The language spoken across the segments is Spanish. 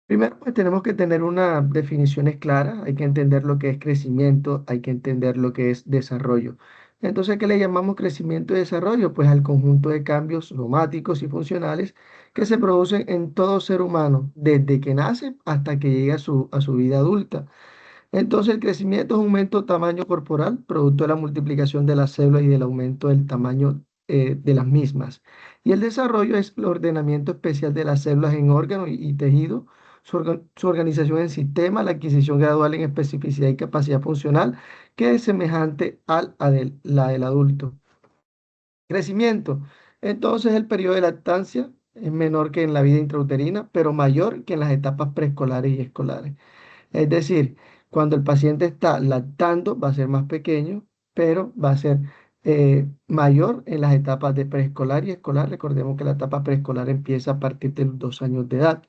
Primero, pues tenemos que tener unas definiciones claras, hay que entender lo que es crecimiento, hay que entender lo que es desarrollo. Entonces, ¿qué le llamamos crecimiento y desarrollo? Pues al conjunto de cambios somáticos y funcionales que se producen en todo ser humano, desde que nace hasta que llega a su vida adulta. Entonces, el crecimiento es un aumento de tamaño corporal, producto de la multiplicación de las células y del aumento del tamaño de las mismas. Y el desarrollo es el ordenamiento especial de las células en órganos y tejido, su organización en sistema, la adquisición gradual en especificidad y capacidad funcional, que es semejante la del adulto. Crecimiento. Entonces, el periodo de lactancia es menor que en la vida intrauterina, pero mayor que en las etapas preescolares y escolares. Es decir, cuando el paciente está lactando va a ser más pequeño, pero va a ser mayor en las etapas de preescolar y escolar. Recordemos que la etapa preescolar empieza a partir de los 2 años de edad.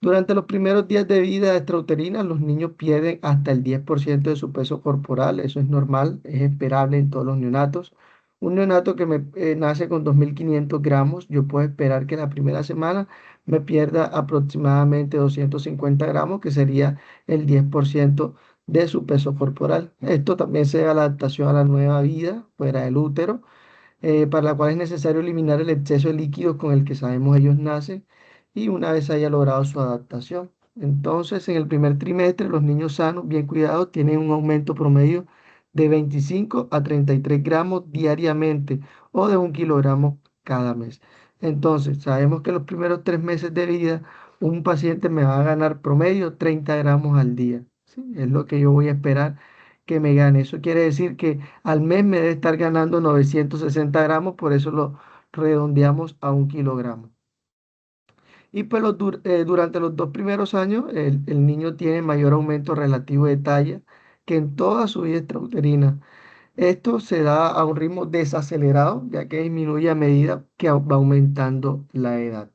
Durante los primeros días de vida extrauterina, los niños pierden hasta el 10% de su peso corporal. Eso es normal, es esperable en todos los neonatos. Un neonato que nace con 2.500 gramos, yo puedo esperar que la primera semana me pierda aproximadamente 250 gramos, que sería el 10% de su peso corporal. Esto también se da a la adaptación a la nueva vida fuera del útero, para la cual es necesario eliminar el exceso de líquidos con el que sabemos ellos nacen y una vez haya logrado su adaptación. Entonces, en el primer trimestre, los niños sanos, bien cuidados, tienen un aumento promedio de 25 a 33 gramos diariamente o de 1 kilogramo cada mes. Entonces, sabemos que los primeros 3 meses de vida, un paciente me va a ganar promedio 30 gramos al día. ¿Sí? Es lo que yo voy a esperar que me gane. Eso quiere decir que al mes me debe estar ganando 960 gramos, por eso lo redondeamos a 1 kilogramo. Y pues durante los 2 primeros años el niño tiene mayor aumento relativo de talla que en toda su vida extrauterina. Esto se da a un ritmo desacelerado, ya que disminuye a medida que va aumentando la edad.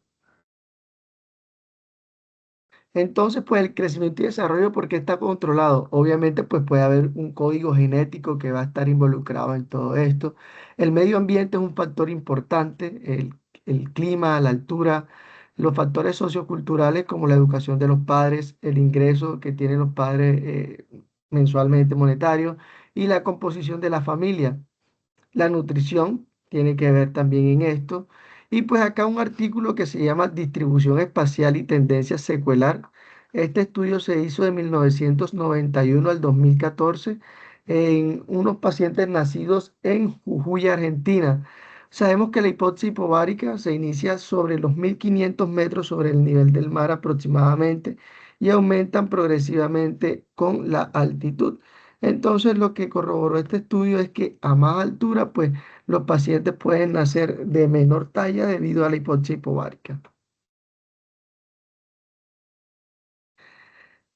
Entonces, pues el crecimiento y desarrollo, ¿por qué está controlado? Obviamente, pues puede haber un código genético que va a estar involucrado en todo esto. El medio ambiente es un factor importante, el clima, la altura, los factores socioculturales como la educación de los padres, el ingreso que tienen los padres mensualmente monetario y la composición de la familia. La nutrición tiene que ver también en esto. Y pues acá un artículo que se llama Distribución espacial y tendencia secuelar. Este estudio se hizo de 1991 al 2014 en unos pacientes nacidos en Jujuy, Argentina. Sabemos que la hipótesis hipovárica se inicia sobre los 1.500 metros sobre el nivel del mar aproximadamente y aumentan progresivamente con la altitud. Entonces, lo que corroboró este estudio es que a más altura, pues los pacientes pueden nacer de menor talla debido a la hipoxia hipovárica.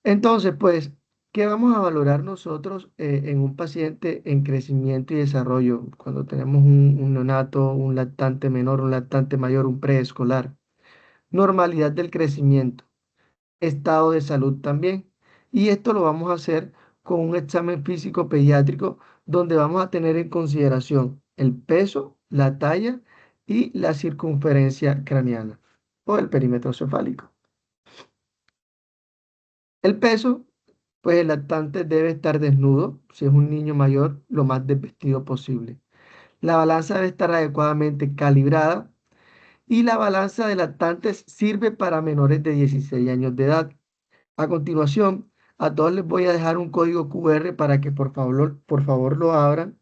Entonces, pues, ¿qué vamos a valorar nosotros en un paciente en crecimiento y desarrollo cuando tenemos un neonato, un lactante menor, un lactante mayor, un preescolar? Normalidad del crecimiento, estado de salud también. Y esto lo vamos a hacer con un examen físico pediátrico donde vamos a tener en consideración el peso, la talla y la circunferencia craneana o el perímetro cefálico. El peso, pues el lactante debe estar desnudo, si es un niño mayor, lo más desvestido posible. La balanza debe estar adecuadamente calibrada y la balanza de lactantes sirve para menores de 16 años de edad. A continuación, a todos les voy a dejar un código QR para que por favor lo abran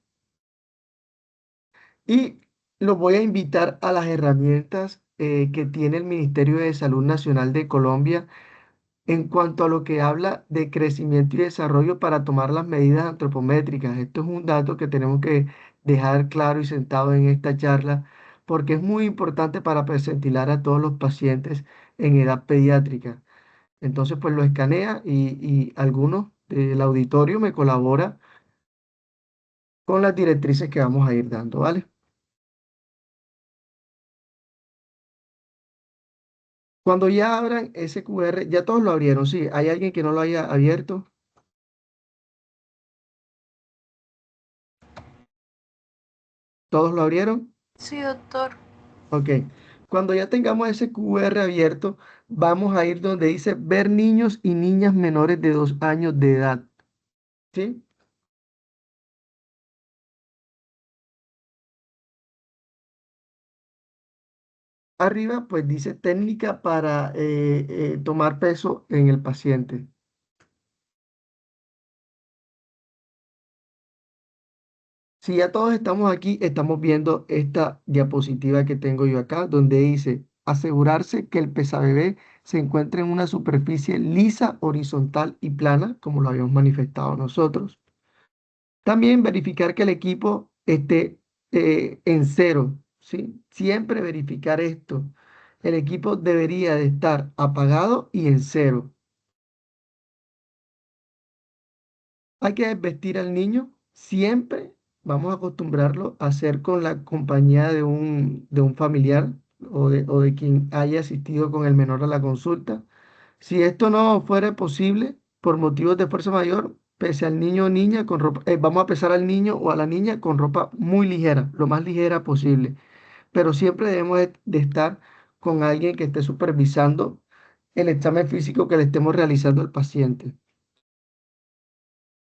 y los voy a invitar a las herramientas que tiene el Ministerio de Salud Nacional de Colombia en cuanto a lo que habla de crecimiento y desarrollo para tomar las medidas antropométricas. Esto es un dato que tenemos que dejar claro y sentado en esta charla porque es muy importante para percentilar a todos los pacientes en edad pediátrica. Entonces, pues lo escanea y algunos del auditorio me colabora con las directrices que vamos a ir dando, ¿vale? Cuando ya abran ese QR, ya todos lo abrieron, sí. ¿Hay alguien que no lo haya abierto? ¿Todos lo abrieron? Sí, doctor. Ok. Cuando ya tengamos ese QR abierto, vamos a ir donde dice ver niños y niñas menores de 2 años de edad. ¿Sí? Arriba, pues dice técnica para tomar peso en el paciente. Si ya todos estamos aquí, estamos viendo esta diapositiva que tengo yo acá, donde dice asegurarse que el pesabebé se encuentre en una superficie lisa, horizontal y plana, como lo habíamos manifestado nosotros. También verificar que el equipo esté en cero, ¿sí? Siempre verificar esto. El equipo debería de estar apagado y en cero. Hay que vestir al niño siempre. Vamos a acostumbrarlo a hacer con la compañía de un familiar o de quien haya asistido con el menor a la consulta. Si esto no fuera posible por motivos de fuerza mayor, pese al niño o niña con ropa, vamos a pesar al niño o a la niña con ropa muy ligera, lo más ligera posible. Pero siempre debemos de estar con alguien que esté supervisando el examen físico que le estemos realizando al paciente.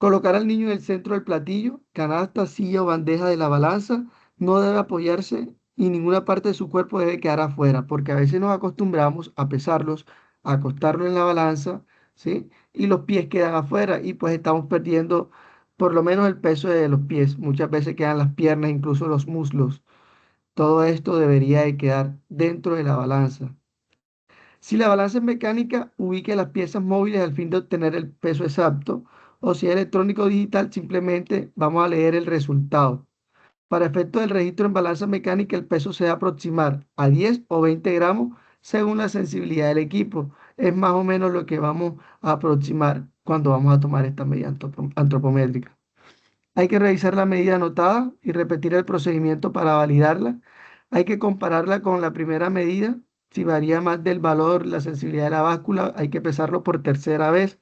Colocar al niño en el centro del platillo, canasta, silla o bandeja de la balanza, no debe apoyarse y ninguna parte de su cuerpo debe quedar afuera, porque a veces nos acostumbramos a pesarlos, a acostarlo en la balanza, ¿sí? Y los pies quedan afuera y pues estamos perdiendo por lo menos el peso de los pies. Muchas veces quedan las piernas, incluso los muslos. Todo esto debería de quedar dentro de la balanza. Si la balanza es mecánica, ubique las piezas móviles al fin de obtener el peso exacto. O si es electrónico o digital, simplemente vamos a leer el resultado. Para efectos del registro en balanza mecánica, el peso se debe aproximar a 10 o 20 gramos según la sensibilidad del equipo. Es más o menos lo que vamos a aproximar cuando vamos a tomar esta medida antropométrica. Hay que revisar la medida anotada y repetir el procedimiento para validarla. Hay que compararla con la primera medida. Si varía más del valor, la sensibilidad de la báscula, hay que pesarlo por tercera vez.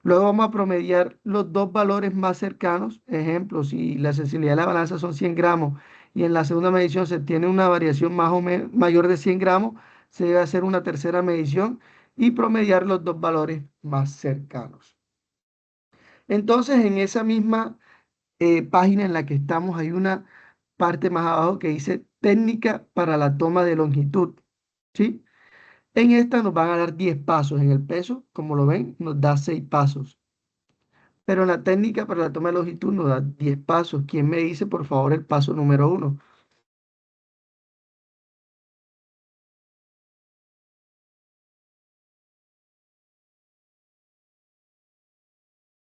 Luego vamos a promediar los dos valores más cercanos. Ejemplo, si la sensibilidad de la balanza son 100 gramos y en la segunda medición se tiene una variación más o menos mayor de 100 gramos, se debe hacer una tercera medición y promediar los dos valores más cercanos. Entonces, en esa misma página en la que estamos, hay una parte más abajo que dice técnica para la toma de longitud, ¿sí? En esta nos van a dar 10 pasos. En el peso, como lo ven, nos da 6 pasos. Pero en la técnica para la toma de longitud nos da 10 pasos. ¿Quién me dice, por favor, el paso número uno?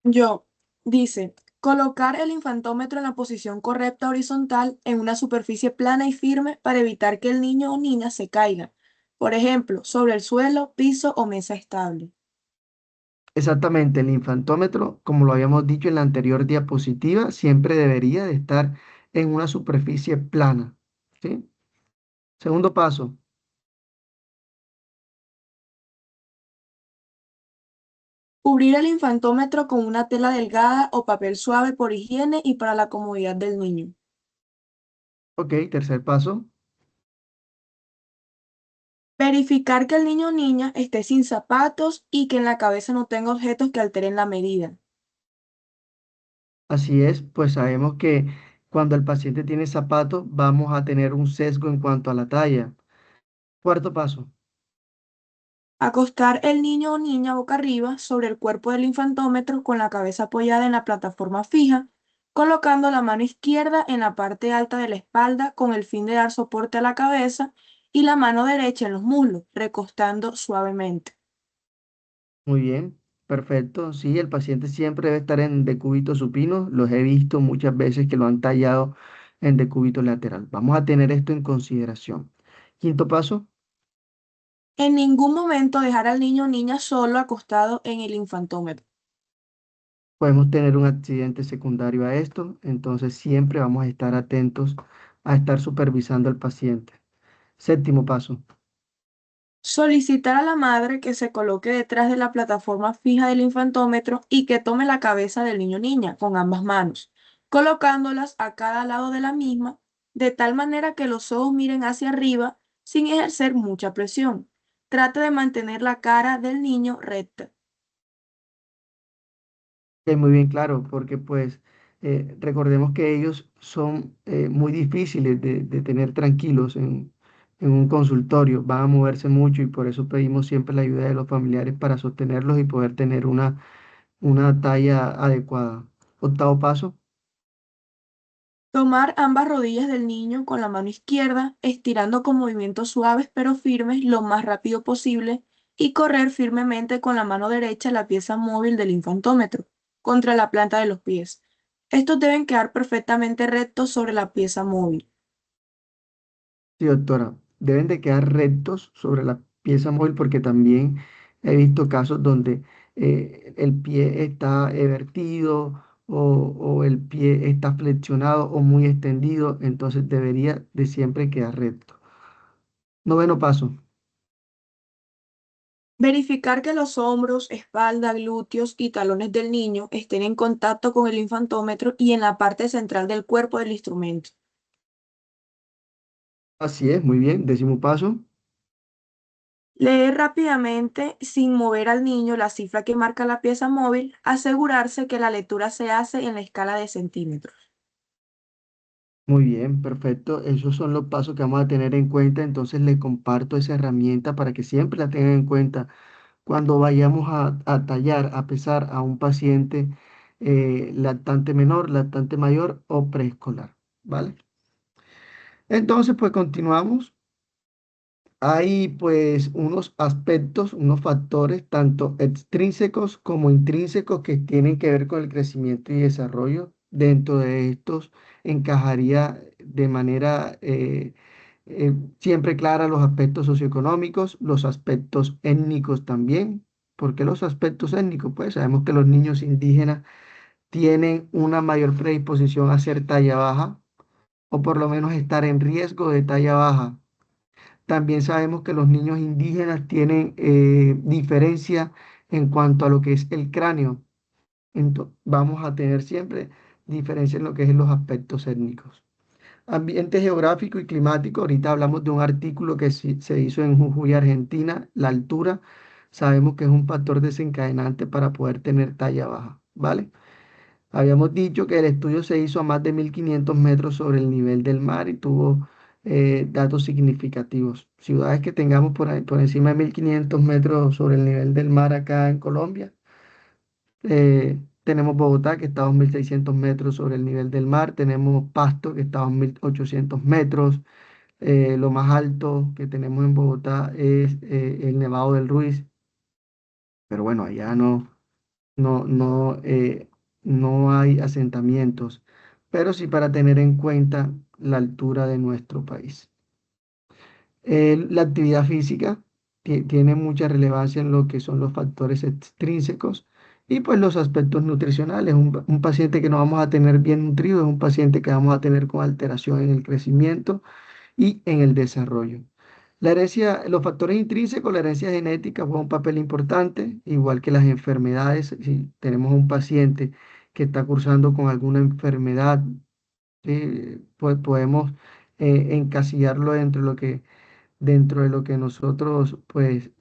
Yo, dice, colocar el infantómetro en la posición correcta horizontal en una superficie plana y firme para evitar que el niño o niña se caiga. Por ejemplo, sobre el suelo, piso o mesa estable. Exactamente, el infantómetro, como lo habíamos dicho en la anterior diapositiva, siempre debería de estar en una superficie plana, ¿sí? Segundo paso. Cubrir el infantómetro con una tela delgada o papel suave por higiene y para la comodidad del niño. Ok, tercer paso. Verificar que el niño o niña esté sin zapatos y que en la cabeza no tenga objetos que alteren la medida. Así es, pues sabemos que cuando el paciente tiene zapatos vamos a tener un sesgo en cuanto a la talla. Cuarto paso. Acostar el niño o niña boca arriba sobre el cuerpo del infantómetro con la cabeza apoyada en la plataforma fija, colocando la mano izquierda en la parte alta de la espalda con el fin de dar soporte a la cabeza y la mano derecha en los muslos, recostando suavemente. Muy bien, perfecto. Sí, el paciente siempre debe estar en decúbito supino. Los he visto muchas veces que lo han tallado en decúbito lateral. Vamos a tener esto en consideración. Quinto paso. En ningún momento dejar al niño o niña solo acostado en el infantómetro. Podemos tener un accidente secundario a esto, entonces siempre vamos a estar atentos a estar supervisando al paciente. Séptimo paso. Solicitar a la madre que se coloque detrás de la plataforma fija del infantómetro y que tome la cabeza del niño o niña con ambas manos, colocándolas a cada lado de la misma, de tal manera que los ojos miren hacia arriba sin ejercer mucha presión. Trate de mantener la cara del niño recta. Muy bien claro, porque pues recordemos que ellos son muy difíciles de tener tranquilos en un consultorio, van a moverse mucho y por eso pedimos siempre la ayuda de los familiares para sostenerlos y poder tener una talla adecuada. Octavo paso. Tomar ambas rodillas del niño con la mano izquierda, estirando con movimientos suaves pero firmes lo más rápido posible y correr firmemente con la mano derecha la pieza móvil del infantómetro contra la planta de los pies. Estos deben quedar perfectamente rectos sobre la pieza móvil. Sí, doctora, deben de quedar rectos sobre la pieza móvil porque también he visto casos donde el pie está vertido o el pie está flexionado o muy extendido, entonces debería de siempre quedar recto. Noveno paso. Verificar que los hombros, espalda, glúteos y talones del niño estén en contacto con el infantómetro y en la parte central del cuerpo del instrumento. Así es, muy bien. Décimo paso. Leer rápidamente, sin mover al niño, la cifra que marca la pieza móvil, asegurarse que la lectura se hace en la escala de centímetros. Muy bien, perfecto. Esos son los pasos que vamos a tener en cuenta. Entonces les comparto esa herramienta para que siempre la tengan en cuenta cuando vayamos a tallar, a pesar a un paciente lactante menor, lactante mayor o preescolar, ¿vale? Entonces, pues continuamos. Hay pues unos aspectos, unos factores, tanto extrínsecos como intrínsecos, que tienen que ver con el crecimiento y desarrollo. Dentro de estos encajaría de manera siempre clara los aspectos socioeconómicos, los aspectos étnicos también. ¿Por qué los aspectos étnicos? Pues sabemos que los niños indígenas tienen una mayor predisposición a ser talla baja o por lo menos estar en riesgo de talla baja. También sabemos que los niños indígenas tienen diferencia en cuanto a lo que es el cráneo. Vamos a tener siempre diferencia en lo que es los aspectos étnicos. Ambiente geográfico y climático. Ahorita hablamos de un artículo que se hizo en Jujuy, Argentina. La altura sabemos que es un factor desencadenante para poder tener talla baja, ¿vale? Habíamos dicho que el estudio se hizo a más de 1500 metros sobre el nivel del mar y tuvo datos significativos. Ciudades que tengamos por encima de 1500 metros sobre el nivel del mar acá en Colombia. Tenemos Bogotá, que está a 2600 metros sobre el nivel del mar. Tenemos Pasto, que está a 1800 metros. Lo más alto que tenemos en Bogotá es el Nevado del Ruiz. Pero bueno, allá no, no, no hay asentamientos, pero sí para tener en cuenta la altura de nuestro país. La actividad física tiene mucha relevancia en lo que son los factores extrínsecos y pues los aspectos nutricionales. Un paciente que no vamos a tener bien nutrido es un paciente que vamos a tener con alteración en el crecimiento y en el desarrollo. La herencia, los factores intrínsecos, la herencia genética juega un papel importante, igual que las enfermedades. Si tenemos un paciente que está cursando con alguna enfermedad, pues podemos encasillarlo dentro de lo que nosotros pues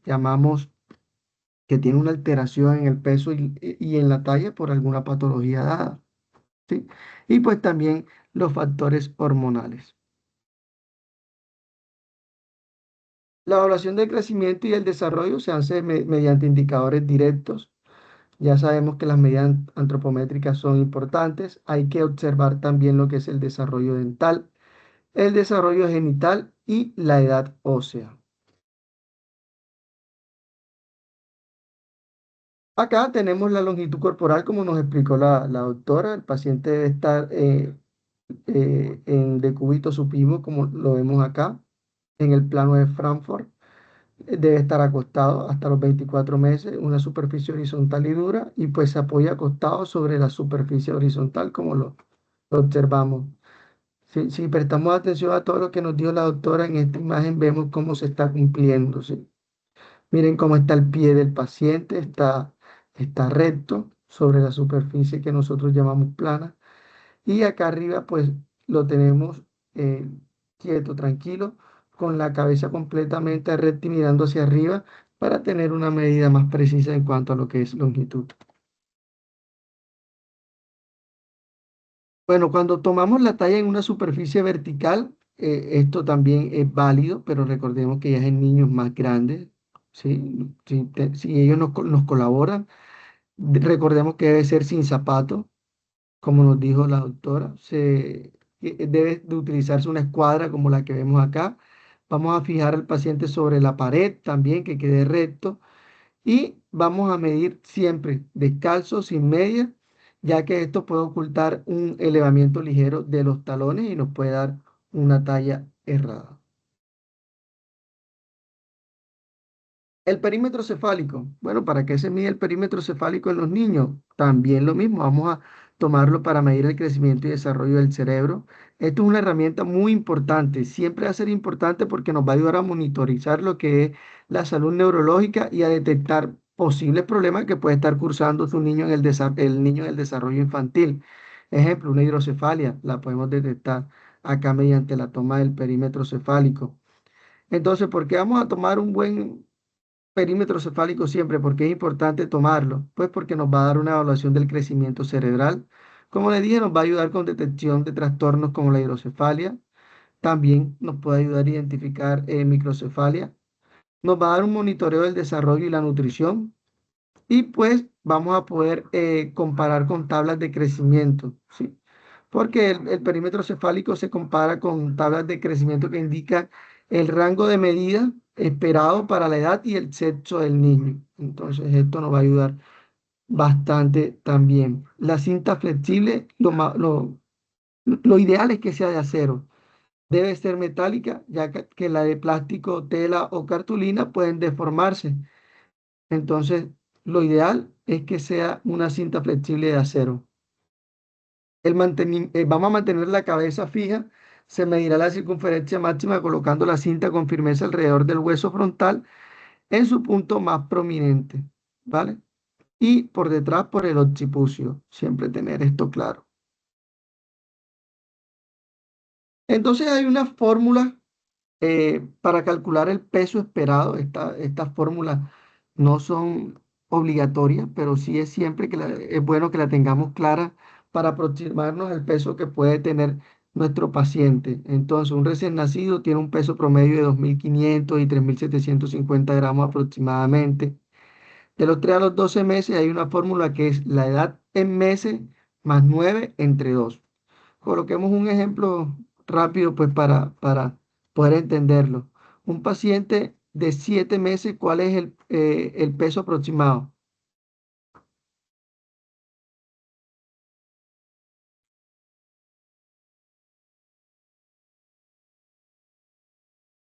llamamos que tiene una alteración en el peso y en la talla por alguna patología dada, ¿sí? Y pues también los factores hormonales. La evaluación del crecimiento y el desarrollo se hace mediante indicadores directos. Ya sabemos que las medidas antropométricas son importantes. Hay que observar también lo que es el desarrollo dental, el desarrollo genital y la edad ósea. Acá tenemos la longitud corporal, como nos explicó la doctora. El paciente debe estar en decúbito supino, como lo vemos acá, en el plano de Frankfurt. Debe estar acostado hasta los 24 meses, una superficie horizontal y dura, y pues se apoya acostado sobre la superficie horizontal, como lo observamos. Si prestamos atención a todo lo que nos dio la doctora en esta imagen, vemos cómo se está cumpliendo, ¿sí? Miren cómo está el pie del paciente, está recto sobre la superficie que nosotros llamamos plana. Y acá arriba, pues lo tenemos eh, quieto, tranquilo, con la cabeza completamente recta y mirando hacia arriba para tener una medida más precisa en cuanto a lo que es longitud. Bueno, cuando tomamos la talla en una superficie vertical, esto también es válido, pero recordemos que ya es en niños más grandes, ¿sí? Si ellos nos colaboran, recordemos que debe ser sin zapato, como nos dijo la doctora. Debe de utilizarse una escuadra como la que vemos acá. Vamos a fijar al paciente sobre la pared también, que quede recto. Y vamos a medir siempre descalzo, sin media, ya que esto puede ocultar un elevamiento ligero de los talones y nos puede dar una talla errada. El perímetro cefálico. Bueno, ¿para qué se mide el perímetro cefálico en los niños? También lo mismo. Vamos a tomarlo para medir el crecimiento y desarrollo del cerebro. Esto es una herramienta muy importante. Siempre va a ser importante porque nos va a ayudar a monitorizar lo que es la salud neurológica y a detectar posibles problemas que puede estar cursando su niño en el niño en el desarrollo infantil. Ejemplo, una hidrocefalia la podemos detectar acá mediante la toma del perímetro cefálico. Entonces, ¿por qué vamos a tomar un buen perímetro cefálico siempre? Porque es importante tomarlo, pues porque nos va a dar una evaluación del crecimiento cerebral. Como les dije, nos va a ayudar con detección de trastornos como la hidrocefalia. También nos puede ayudar a identificar microcefalia. Nos va a dar un monitoreo del desarrollo y la nutrición. Y pues vamos a poder comparar con tablas de crecimiento, ¿sí? Porque el perímetro cefálico se compara con tablas de crecimiento que indican el rango de medida esperado para la edad y el sexo del niño. Entonces, esto nos va a ayudar bastante también. La cinta flexible, lo ideal es que sea de acero. Debe ser metálica, ya que la de plástico, tela o cartulina pueden deformarse. Entonces, lo ideal es que sea una cinta flexible de acero. Vamos a mantener la cabeza fija. Se medirá la circunferencia máxima colocando la cinta con firmeza alrededor del hueso frontal en su punto más prominente, ¿vale? Y por detrás por el occipucio. Siempre tener esto claro. Entonces hay una fórmula para calcular el peso esperado. Estas fórmulas no son obligatorias, pero sí es siempre es bueno que la tengamos clara para aproximarnos al peso que puede tener nuestro paciente. Entonces, un recién nacido tiene un peso promedio de 2.500 y 3.750 gramos aproximadamente. De los 3 a los 12 meses hay una fórmula que es la edad en meses más 9 entre 2. Coloquemos un ejemplo rápido pues para poder entenderlo. Un paciente de 7 meses, ¿cuál es el peso aproximado?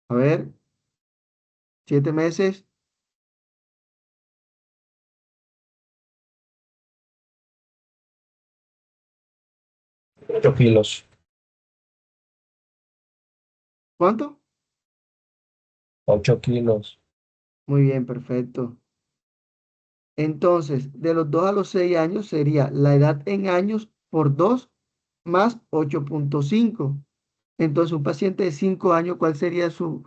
A ver, 7 meses, 8 kilos. ¿cuánto? 8 kilos. Muy bien, perfecto. Entonces, de los 2 a los 6 años sería la edad en años por 2 más 8,5. Entonces, un paciente de 5 años, ¿cuál sería su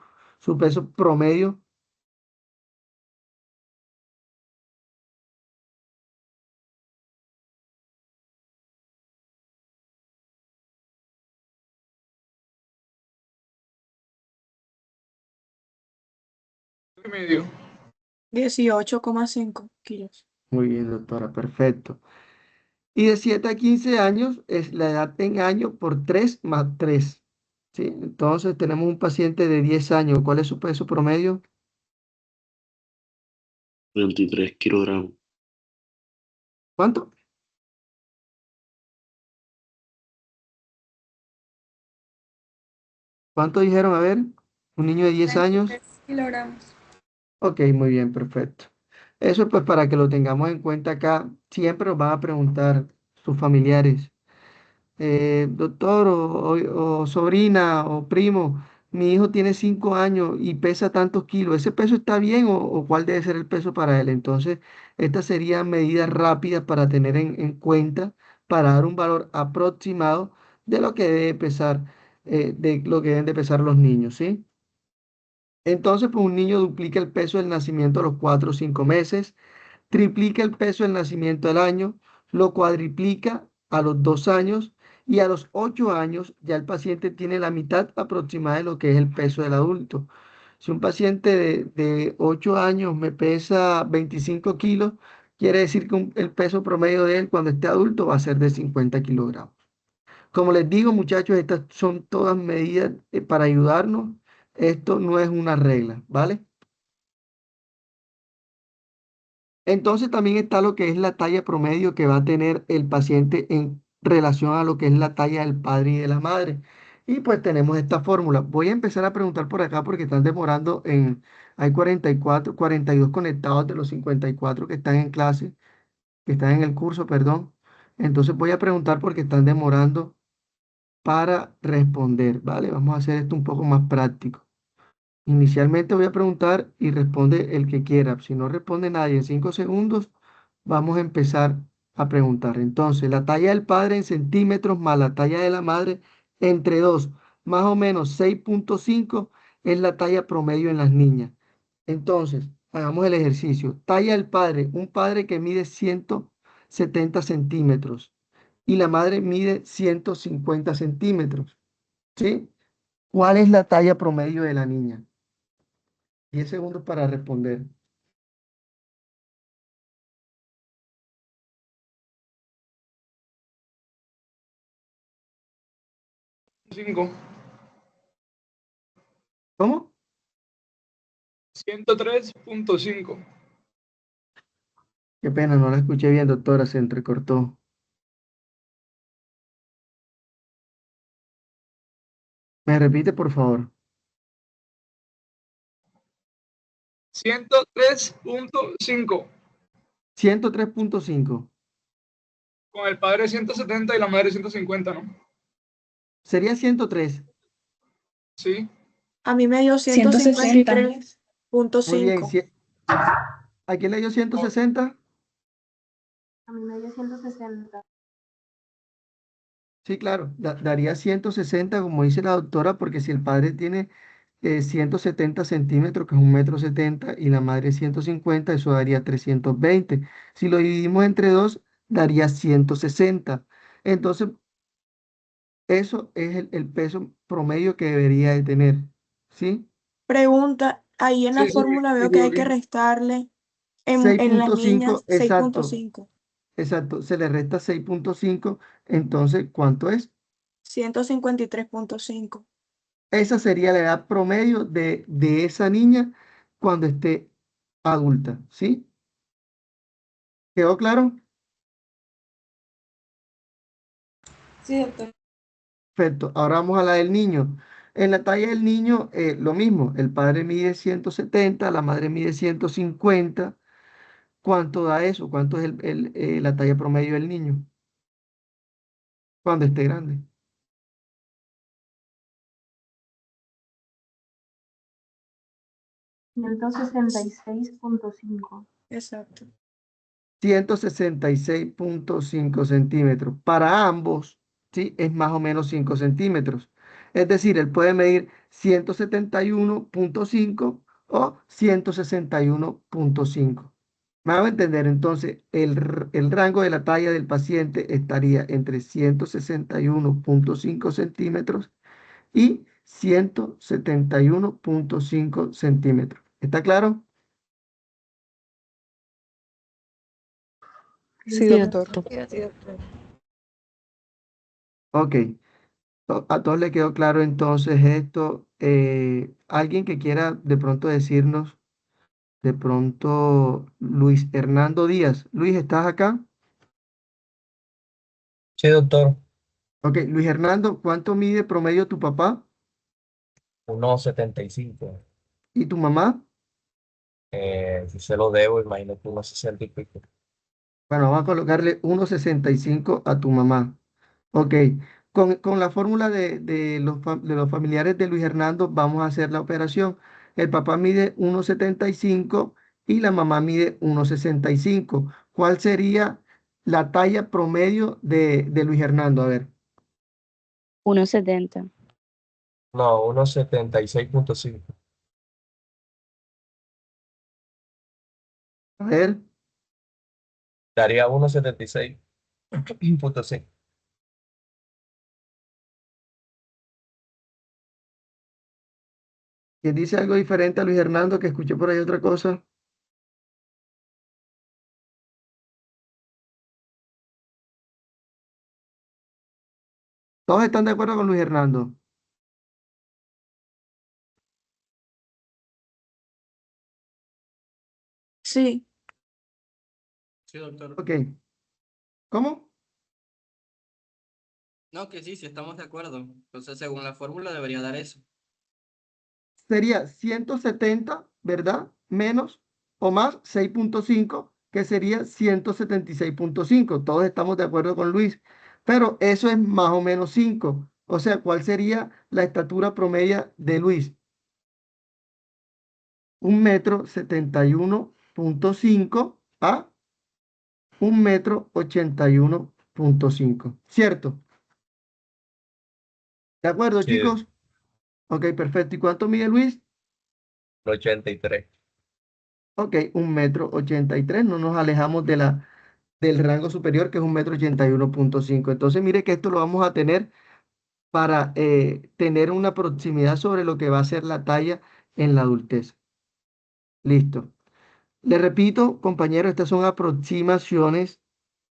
peso promedio? Y medio. 18,5 kilos. Muy bien, doctora, perfecto. Y de 7 a 15 años es la edad en años por 3 más 3. ¿Sí? Entonces tenemos un paciente de 10 años. ¿Cuál es su peso promedio? 23 kilogramos. ¿Cuánto? ¿Cuánto dijeron? A ver, un niño de 10 años. 23 kilogramos. Ok, muy bien, perfecto. Eso pues para que lo tengamos en cuenta acá, siempre nos van a preguntar sus familiares. Doctor o sobrina o primo, mi hijo tiene 5 años y pesa tantos kilos, ¿ese peso está bien o cuál debe ser el peso para él? Entonces, estas serían medidas rápidas para tener en cuenta, para dar un valor aproximado de lo que debe pesar, de lo que deben de pesar los niños, ¿sí? Entonces, pues un niño duplica el peso del nacimiento a los 4 o 5 meses, triplica el peso del nacimiento al año, lo cuadriplica a los 2 años y a los 8 años ya el paciente tiene la mitad aproximada de lo que es el peso del adulto. Si un paciente de 8 años me pesa 25 kilos, quiere decir que el peso promedio de él cuando esté adulto va a ser de 50 kilogramos. Como les digo, muchachos, estas son todas medidas para ayudarnos. Esto no es una regla, ¿vale? Entonces también está lo que es la talla promedio que va a tener el paciente en relación a lo que es la talla del padre y de la madre. Y pues tenemos esta fórmula. Voy a empezar a preguntar por acá porque están demorando en... Hay 44, 42 conectados de los 54 que están en clase, que están en el curso, perdón. Entonces voy a preguntar porque están demorando para responder, ¿vale? Vamos a hacer esto un poco más práctico. Inicialmente voy a preguntar y responde el que quiera. Si no responde nadie en 5 segundos, vamos a empezar a preguntar. Entonces, la talla del padre en centímetros más la talla de la madre entre 2, más o menos 6,5 es la talla promedio en las niñas. Entonces, hagamos el ejercicio. Talla del padre, un padre que mide 170 centímetros y la madre mide 150 centímetros. ¿Sí? ¿Cuál es la talla promedio de la niña? 10 segundos para responder. 5. ¿Cómo? 103.5. Qué pena, no la escuché bien, doctora, se entrecortó. ¿Me repite, por favor? 103.5. 103,5. Con el padre 170 y la madre 150, ¿no? Sería 103. Sí. A mí me dio 160. Muy bien. 153.5. ¿A quién le dio 160? A mí me dio 160. Sí, claro, daría 160, como dice la doctora, porque si el padre tiene 170 centímetros, que es 1,70 m, y la madre 150, eso daría 320. Si lo dividimos entre 2, daría 160. Entonces, eso es el peso promedio que debería de tener, ¿sí? Pregunta, ahí en la Sí, sí, fórmula me veo que hay que equivoqué. restarle en las 6,5, niñas exacto, 6.5. exacto. Se le resta 6,5, entonces, ¿cuánto es? 153.5. Esa sería la edad promedio de esa niña cuando esté adulta, ¿sí? ¿Quedó claro? Sí, doctor. Perfecto. Ahora vamos a la del niño. En la talla del niño, lo mismo. El padre mide 170, la madre mide 150. ¿Cuánto da eso? ¿Cuánto es la talla promedio del niño cuando esté grande? 166.5. Exacto. 166,5 centímetros. Para ambos, ¿sí? Es más o menos 5 centímetros. Es decir, él puede medir 171,5 o 161,5. Me hago entender, entonces, el rango de la talla del paciente estaría entre 161,5 centímetros y 171,5 centímetros. ¿Está claro? Sí, Sí, doctor. doctor. Sí, doctor. Ok. A todos les quedó claro entonces esto. Alguien que quiera de pronto decirnos, de pronto Luis Hernando Díaz. Luis, ¿estás acá? Sí, doctor. Ok, Luis Hernando, ¿cuánto mide promedio tu papá 1,75. y tu mamá? Si se lo debo, imagino que 1,60 y pico. Bueno, vamos a colocarle 1,65 a tu mamá. Ok, con la fórmula de los familiares de Luis Hernando vamos a hacer la operación. El papá mide 1,75 y la mamá mide 1,65. ¿Cuál sería la talla promedio de Luis Hernando? A ver, 1,70. No, 1,76.5. A ver, Daría 1,76.5. ¿quién dice algo diferente a Luis Hernando que escuché por ahí otra cosa? ¿Todos están de acuerdo con Luis Hernando? Sí, Sí, doctor. Ok. ¿Cómo? No, que sí estamos de acuerdo. Entonces, según la fórmula, debería dar eso. Sería 170, ¿verdad? Menos o más 6.5, que sería 176.5. Todos estamos de acuerdo con Luis, pero eso es más o menos 5. O sea, ¿cuál sería la estatura promedia de Luis? 1,71.5 a 1,81.5. ¿Cierto? ¿De acuerdo, Sí, chicos? Ok, perfecto. ¿Y cuánto mide Luis? 83. Ok, 1,83 m. No nos alejamos del rango superior, que es 1,81.5 m. Entonces, mire que esto lo vamos a tener para tener una proximidad sobre lo que va a ser la talla en la adultez. Listo. Le repito, compañeros, estas son aproximaciones.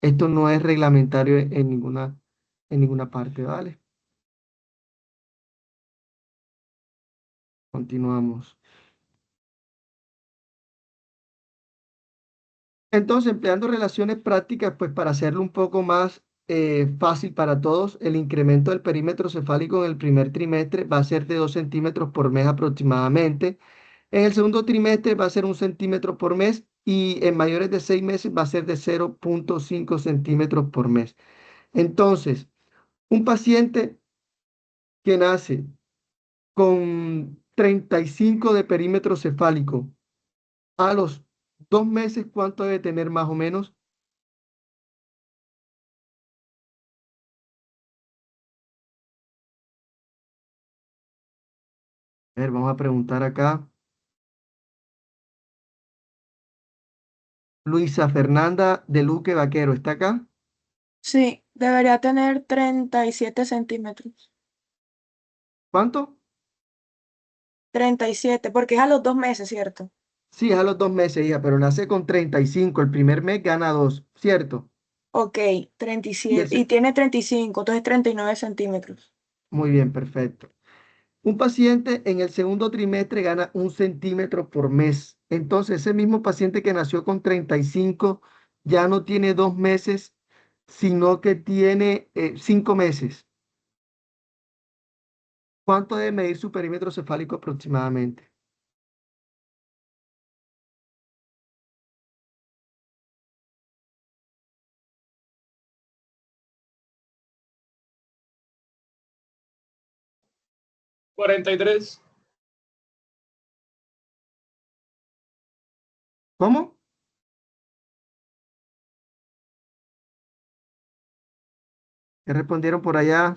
Esto no es reglamentario en ninguna parte, ¿vale? Continuamos. Entonces, empleando relaciones prácticas, pues para hacerlo un poco más fácil para todos, el incremento del perímetro cefálico en el primer trimestre va a ser de 2 centímetros por mes aproximadamente. En el segundo trimestre va a ser 1 centímetro por mes y en mayores de 6 meses va a ser de 0,5 centímetros por mes. Entonces, un paciente que nace con 35 de perímetro cefálico a los 2 meses, ¿cuánto debe tener más o menos? A ver, vamos a preguntar acá. Luisa Fernanda de Luque Vaquero, ¿está acá? sí, debería tener 37 centímetros. ¿Cuánto? 37, porque es a los 2 meses, ¿cierto? Sí, es a los 2 meses, hija, pero nace con 35. El primer mes gana 2, ¿cierto? Ok, Y 37, y ese, tiene 35, entonces 39 centímetros. muy bien, perfecto. Un paciente en el segundo trimestre gana 1 centímetro por mes. Entonces, ese mismo paciente que nació con 35 ya no tiene 2 meses, sino que tiene 5 meses. ¿Cuánto debe medir su perímetro cefálico aproximadamente? $43. ¿Cómo? ¿Qué respondieron por allá?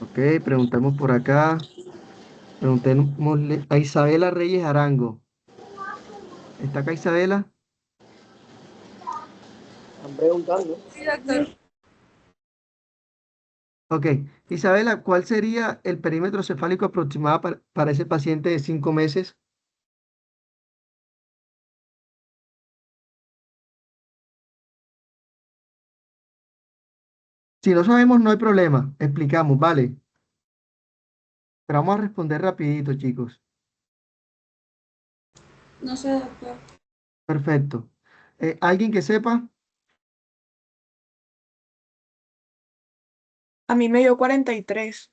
Ok, preguntamos por acá. Preguntémosle a Isabela Reyes Arango. ¿Está acá Isabela? Están preguntando. Sí, doctor. Ok. Isabela, ¿cuál sería el perímetro cefálico aproximado para ese paciente de 5 meses? Si no sabemos, no hay problema. Explicamos, ¿vale? Pero vamos a responder rapidito, chicos. No sé, doctor. Perfecto. ¿Alguien que sepa? A mí me dio 43.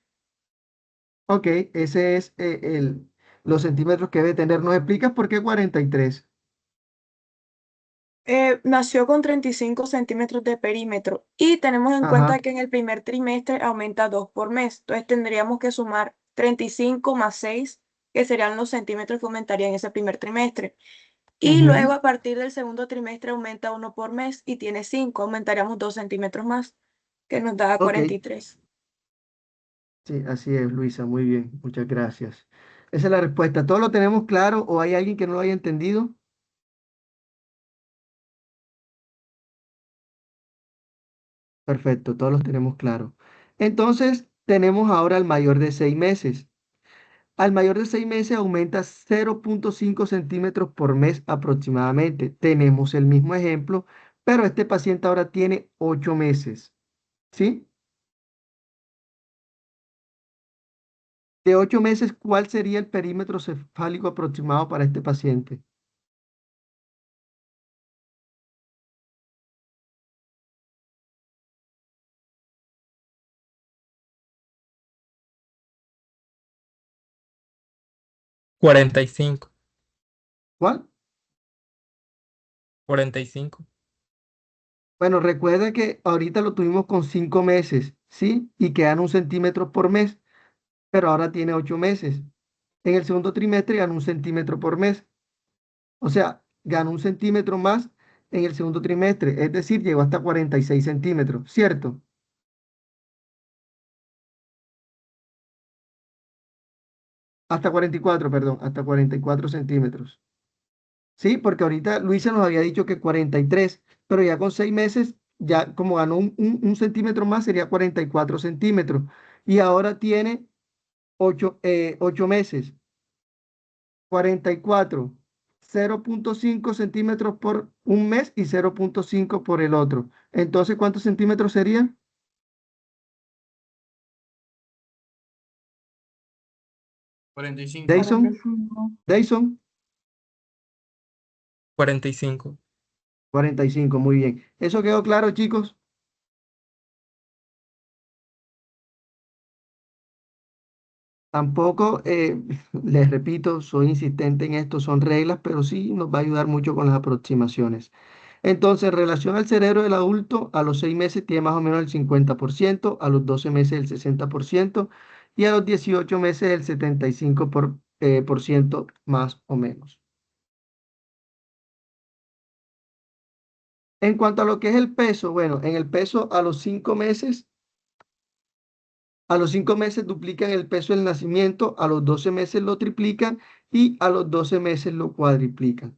Ok, ese es los centímetros que debe tener. ¿Nos explicas por qué 43? Nació con 35 centímetros de perímetro y tenemos en Ajá, cuenta que en el primer trimestre aumenta 2 por mes. Entonces tendríamos que sumar 35 más 6, que serían los centímetros que aumentaría en ese primer trimestre. Y luego ujú, a partir del segundo trimestre aumenta 1 por mes y tiene 5, aumentaríamos 2 centímetros más, que nos da ok, 43. sí, así es, Luisa, muy bien, muchas gracias. Esa es la respuesta. ¿Todos lo tenemos claro o hay alguien que no lo haya entendido? Perfecto, todos los tenemos claro. Entonces, tenemos ahora al mayor de 6 meses. Al mayor de 6 meses aumenta 0,5 centímetros por mes aproximadamente. Tenemos el mismo ejemplo, pero este paciente ahora tiene 8 meses. ¿Sí? De 8 meses, ¿cuál sería el perímetro cefálico aproximado para este paciente? Cuarenta y cinco. ¿Cuál? 45. Bueno, recuerda que ahorita lo tuvimos con 5 meses, ¿sí? Y quedan 1 centímetro por mes, pero ahora tiene 8 meses. En el segundo trimestre gana 1 centímetro por mes. O sea, gana 1 centímetro más en el segundo trimestre, es decir, llegó hasta 46 centímetros, ¿cierto? Hasta 44, perdón, hasta 44 centímetros. Sí, porque ahorita Luisa nos había dicho que 43, pero ya con 6 meses, ya como ganó un centímetro más, sería 44 centímetros. Y ahora tiene 8 meses, 44, 0,5 centímetros por un mes y 0,5 por el otro. Entonces, ¿cuántos centímetros serían? 45. Jason, 45. Jason, 45. 45, muy bien. ¿Eso quedó claro, chicos? Tampoco, les repito, soy insistente en esto, son reglas, pero sí nos va a ayudar mucho con las aproximaciones. Entonces, en relación al cerebro del adulto, a los 6 meses tiene más o menos el 50%, a los 12 meses el 60% y a los 18 meses el 75% más o menos. En cuanto a lo que es el peso, bueno, en el peso a los 5 meses duplican el peso del nacimiento, a los 12 meses lo triplican y a los 12 meses lo cuadriplican.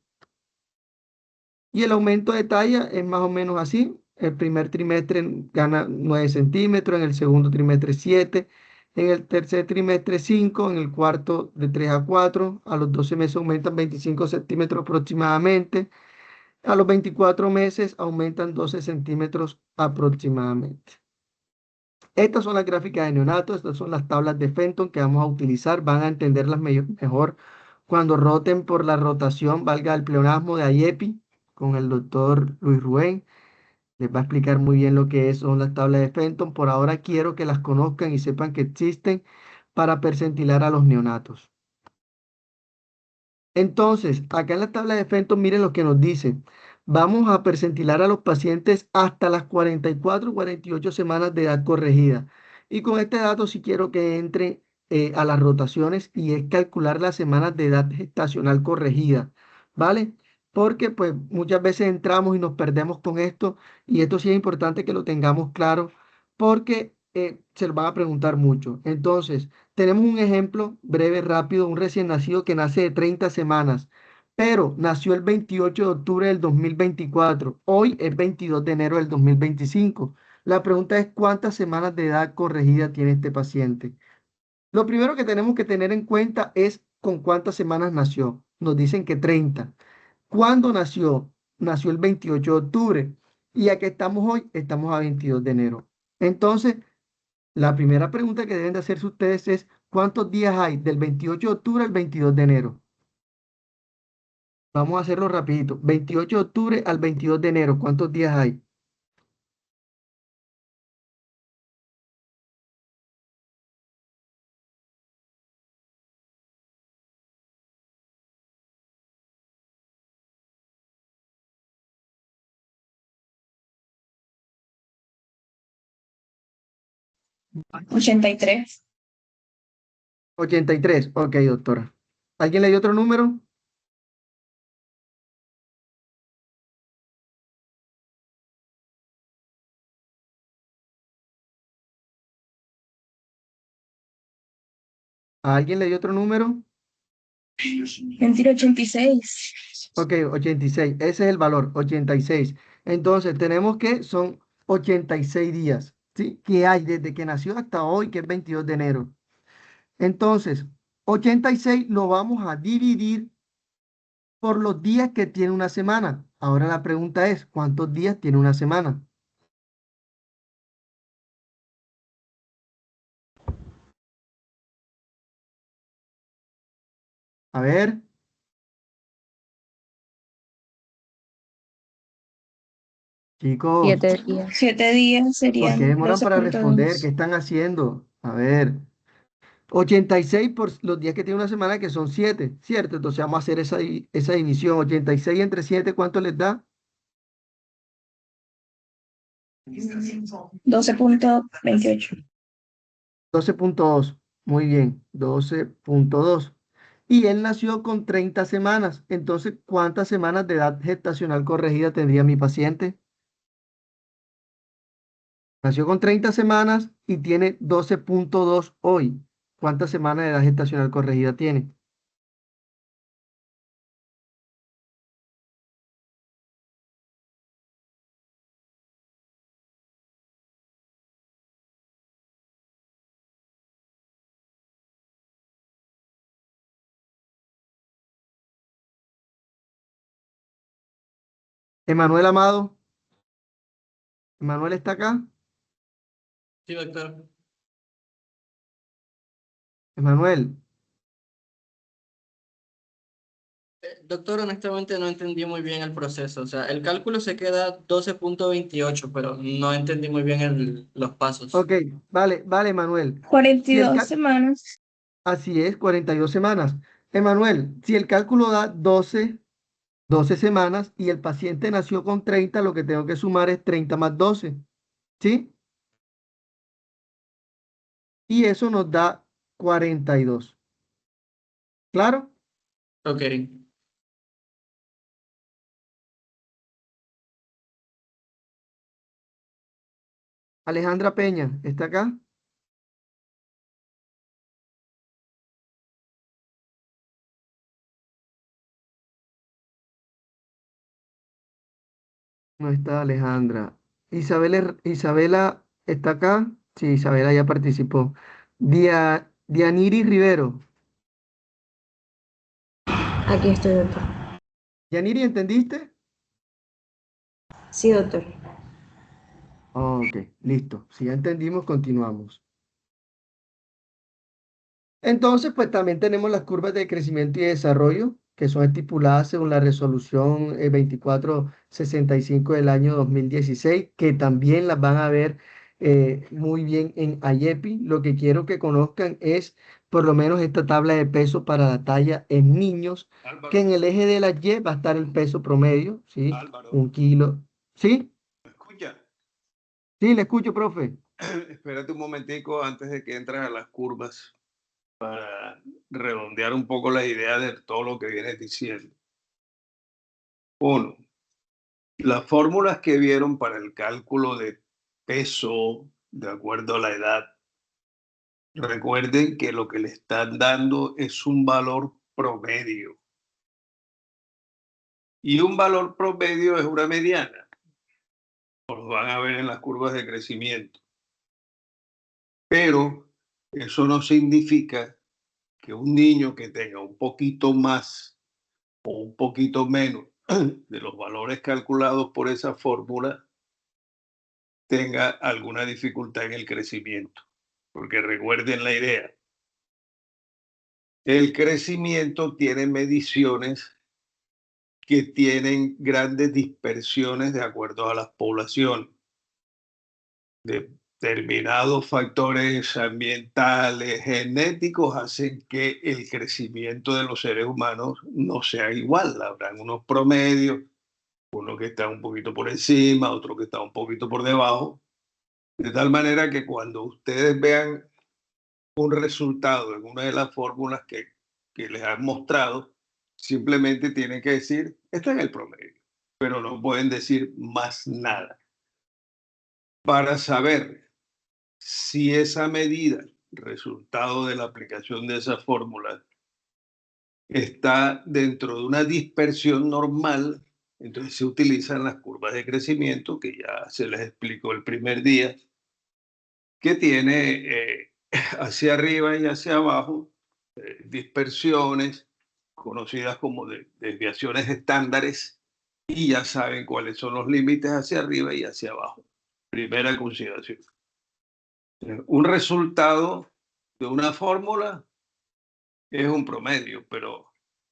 Y el aumento de talla es más o menos así. El primer trimestre gana 9 centímetros, en el segundo trimestre 7, en el tercer trimestre 5, en el cuarto de 3 a 4, a los 12 meses aumentan 25 centímetros aproximadamente, a los 24 meses aumentan 12 centímetros aproximadamente. Estas son las gráficas de neonatos, estas son las tablas de Fenton que vamos a utilizar, van a entenderlas mejor cuando roten por la rotación, valga el pleonasmo de IEPI con el doctor Luis Rubén. Les va a explicar muy bien lo que son las tablas de Fenton. Por ahora quiero que las conozcan y sepan que existen para percentilar a los neonatos. Entonces, acá en la tabla de Fenton, miren lo que nos dice. Vamos a percentilar a los pacientes hasta las 44 o 48 semanas de edad corregida. Y con este dato sí quiero que entre a las rotaciones y es calcular las semanas de edad gestacional corregida, ¿vale? Porque pues muchas veces entramos y nos perdemos con esto y esto sí es importante que lo tengamos claro porque se lo van a preguntar mucho. Entonces, tenemos un ejemplo breve, rápido, un recién nacido que nace de 30 semanas, pero nació el 28 de octubre del 2024. Hoy es 22 de enero del 2025. La pregunta es, ¿cuántas semanas de edad corregida tiene este paciente? Lo primero que tenemos que tener en cuenta es con cuántas semanas nació. Nos dicen que 30. ¿Cuándo nació? Nació el 28 de octubre. Y aquí estamos hoy, estamos a 22 de enero. Entonces, la primera pregunta que deben de hacerse ustedes es, ¿cuántos días hay del 28 de octubre al 22 de enero? Vamos a hacerlo rapidito. 28 de octubre al 22 de enero, ¿cuántos días hay? Ochenta y tres. 83. Ok, doctora. ¿Alguien le dio otro número? ¿A alguien le dio otro número? Mentira, 86. Ok, 86. Ese es el valor, 86. Entonces, tenemos que son 86 días, ¿sí? Que hay desde que nació hasta hoy, que es 22 de enero. Entonces, 86 lo vamos a dividir por los días que tiene una semana. Ahora la pregunta es, ¿cuántos días tiene una semana? A ver, chicos, 7 días. 7 días ¿por qué serían demoran para responder? ¿Qué 12.2. están haciendo? A ver, 86 por los días que tiene una semana, que son 7, ¿cierto? Entonces vamos a hacer esa división. 86 entre 7, ¿cuánto les da? 12.28. 12.2. Muy bien, 12.2. Y él nació con 30 semanas. Entonces, ¿cuántas semanas de edad gestacional corregida tendría mi paciente? Nació con 30 semanas y tiene 12.2 hoy. ¿Cuántas semanas de edad gestacional corregida tiene? Emanuel Amado. ¿Emanuel está acá? Sí, doctor. Emanuel. Doctor, honestamente no entendí muy bien el proceso. O sea, el cálculo se queda 12.28, pero no entendí muy bien los pasos. Ok, vale, vale, Emanuel. Cuarenta y Si el dos cal- semanas. Así es, 42 semanas. Emanuel, si el cálculo da 12 semanas y el paciente nació con 30, lo que tengo que sumar es 30 más 12, ¿sí? Y eso nos da 42. ¿Claro? Ok. Alejandra Peña, ¿está acá? No está Alejandra. Isabela, ¿está acá? Sí, Isabela ya participó. Dianiri Rivero. Aquí estoy, doctor. Dianiri, ¿entendiste? Sí, doctor. Ok, listo. Si ya entendimos, continuamos. Entonces, pues también tenemos las curvas de crecimiento y desarrollo, que son estipuladas según la resolución 2465 del año 2016, que también las van a ver muy bien en IEPI. Lo que quiero que conozcan es por lo menos esta tabla de peso para la talla en niños, que en el eje de la Y va a estar el peso promedio, ¿sí? Álvaro, 1 kilo. ¿Sí? ¿me escucha? Sí, le escucho, profe. Espérate un momentico antes de que entres a las curvas para redondear un poco la idea de todo lo que vienes diciendo. Uno, las fórmulas que vieron para el cálculo de peso de acuerdo a la edad, recuerden que lo que le están dando es un valor promedio. Y un valor promedio es una mediana. Lo van a ver en las curvas de crecimiento. Pero eso no significa que un niño que tenga un poquito más o un poquito menos de los valores calculados por esa fórmula tenga alguna dificultad en el crecimiento. Porque recuerden la idea, el crecimiento tiene mediciones que tienen grandes dispersiones de acuerdo a las poblaciones. Determinados factores ambientales, genéticos, hacen que el crecimiento de los seres humanos no sea igual. Habrán unos promedios, uno que está un poquito por encima, otro que está un poquito por debajo, de tal manera que cuando ustedes vean un resultado en una de las fórmulas que les han mostrado, simplemente tienen que decir, está en el promedio, pero no pueden decir más nada. Para saber si esa medida, resultado de la aplicación de esa fórmula, está dentro de una dispersión normal. Entonces se utilizan las curvas de crecimiento, que ya se les explicó el primer día, que tiene hacia arriba y hacia abajo dispersiones conocidas como desviaciones estándares, y ya saben cuáles son los límites hacia arriba y hacia abajo. Primera consideración. Un resultado de una fórmula es un promedio, pero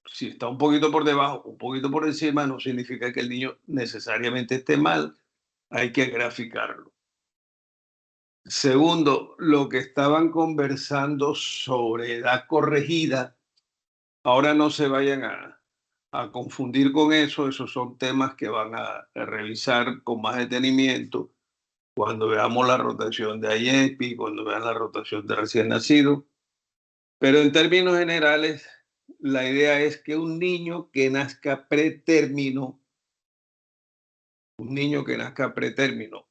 si está un poquito por debajo, un poquito por encima, no significa que el niño necesariamente esté mal. Hay que graficarlo. Segundo, lo que estaban conversando sobre edad corregida, ahora no se vayan a confundir con eso. Esos son temas que van a revisar con más detenimiento cuando veamos la rotación de IEPI, cuando vean la rotación de recién nacido. Pero en términos generales, la idea es que un niño que nazca pretérmino,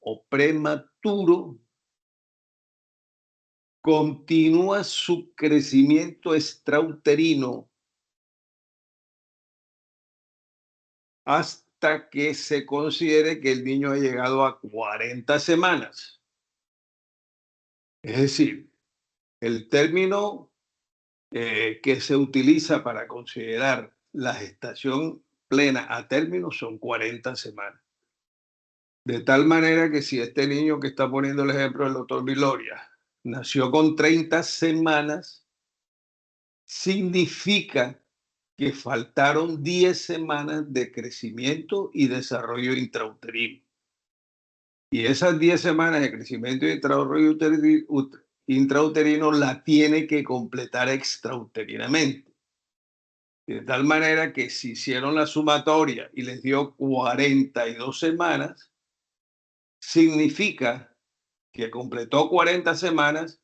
o prematuro, continúa su crecimiento extrauterino hasta que se considere que el niño ha llegado a 40 semanas. Es decir, el término que se utiliza para considerar la gestación plena a término son 40 semanas. De tal manera que si este niño que está poniendo el ejemplo del doctor Viloria nació con 30 semanas, significa que faltaron 10 semanas de crecimiento y desarrollo intrauterino. Y esas 10 semanas de crecimiento y desarrollo intrauterino la tiene que completar extrauterinamente. De tal manera que si hicieron la sumatoria y les dio 42 semanas, significa que completó 40 semanas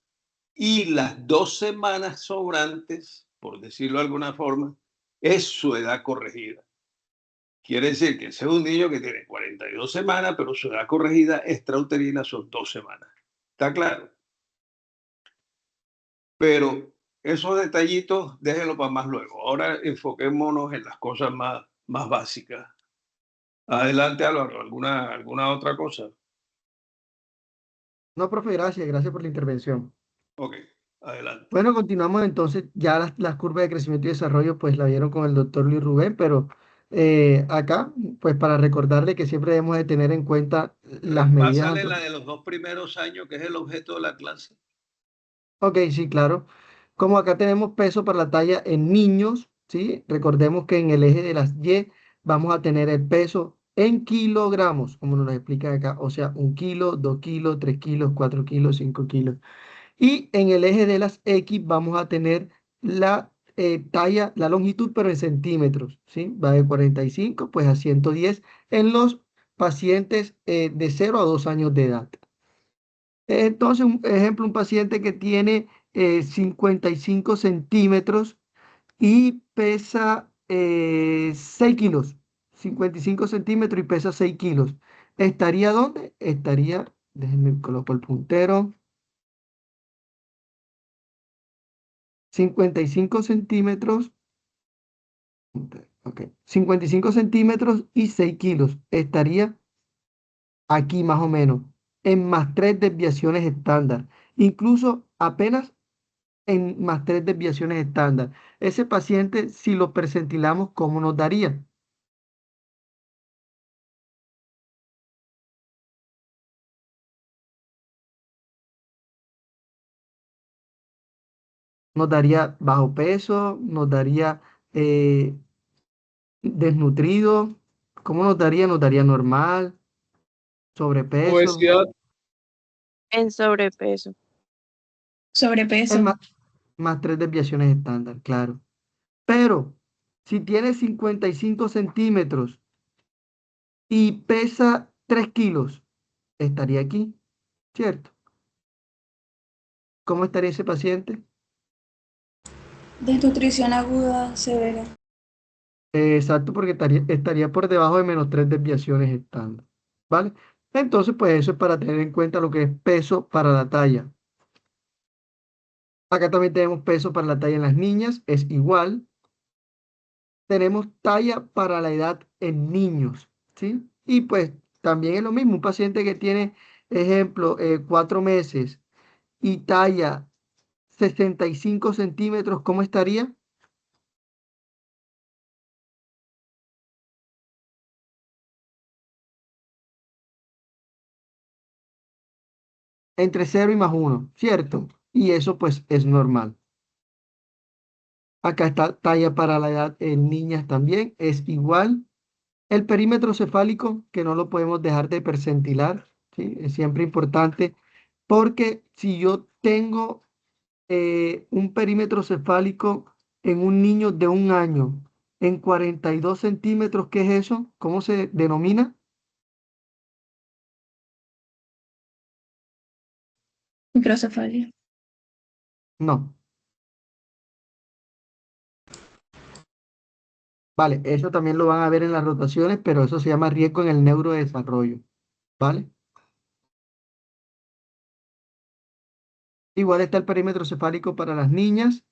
y las 2 semanas sobrantes, por decirlo de alguna forma, es su edad corregida. Quiere decir que ese es un niño que tiene 42 semanas, pero su edad corregida extrauterina son 2 semanas. ¿Está claro? Pero esos detallitos déjenlo para más luego. Ahora enfoquémonos en las cosas más básicas. Adelante, Álvaro. ¿Alguna otra cosa? No, profe, gracias por la intervención. Ok, adelante. Bueno, continuamos entonces. Ya las curvas de crecimiento y desarrollo, pues la vieron con el doctor Luis Rubén, pero acá, pues para recordarle que siempre debemos de tener en cuenta las medidas. Pásale la de los 2 primeros años, que es el objeto de la clase. Ok, sí, claro. Como acá tenemos peso para la talla en niños, ¿sí? Recordemos que en el eje de las Y vamos a tener el peso en kilogramos, como nos lo explican acá. O sea, 1 kilo, 2 kilos, 3 kilos, 4 kilos, 5 kilos. Y en el eje de las X vamos a tener la talla, la longitud, pero en centímetros, ¿sí? Va de 45 pues a 110 en los pacientes de 0 a 2 años de edad. Entonces, un ejemplo, un paciente que tiene 55 centímetros y pesa 6 kilos. 55 centímetros y pesa 6 kilos. ¿Estaría dónde? Estaría, déjenme colocar el puntero. 55 centímetros. Ok. 55 centímetros y 6 kilos. Estaría aquí más o menos en más 3 desviaciones estándar. Incluso apenas en más 3 desviaciones estándar. Ese paciente, si lo percentilamos, ¿cómo nos daría? Nos daría bajo peso, nos daría desnutrido. ¿Cómo nos daría? Nos daría normal, sobrepeso. Obesidad. En sobrepeso. En Sobrepeso. más 3 desviaciones estándar, claro. Pero si tiene 55 centímetros y pesa 3 kilos, estaría aquí, ¿cierto? ¿Cómo estaría ese paciente? Desnutrición aguda severa. Exacto, porque estaría por debajo de menos 3 desviaciones estándar, ¿vale? Entonces, pues eso es para tener en cuenta lo que es peso para la talla. Acá también tenemos peso para la talla en las niñas, es igual. tenemos talla para la edad en niños, ¿sí? Y pues también es lo mismo, un paciente que tiene, ejemplo, 4 meses y talla 65 centímetros, ¿cómo estaría? Entre 0 y +1, ¿cierto? Y eso pues es normal. Acá está talla para la edad en niñas también, es igual. El perímetro cefálico, que no lo podemos dejar de percentilar, ¿sí? Es siempre importante porque si yo tengo un perímetro cefálico en un niño de 1 año en 42 centímetros, ¿qué es eso? ¿Cómo se denomina? Microcefalia. No. Vale, eso también lo van a ver en las rotaciones, pero eso se llama riesgo en el neurodesarrollo, ¿vale? Igual está el perímetro cefálico para las niñas.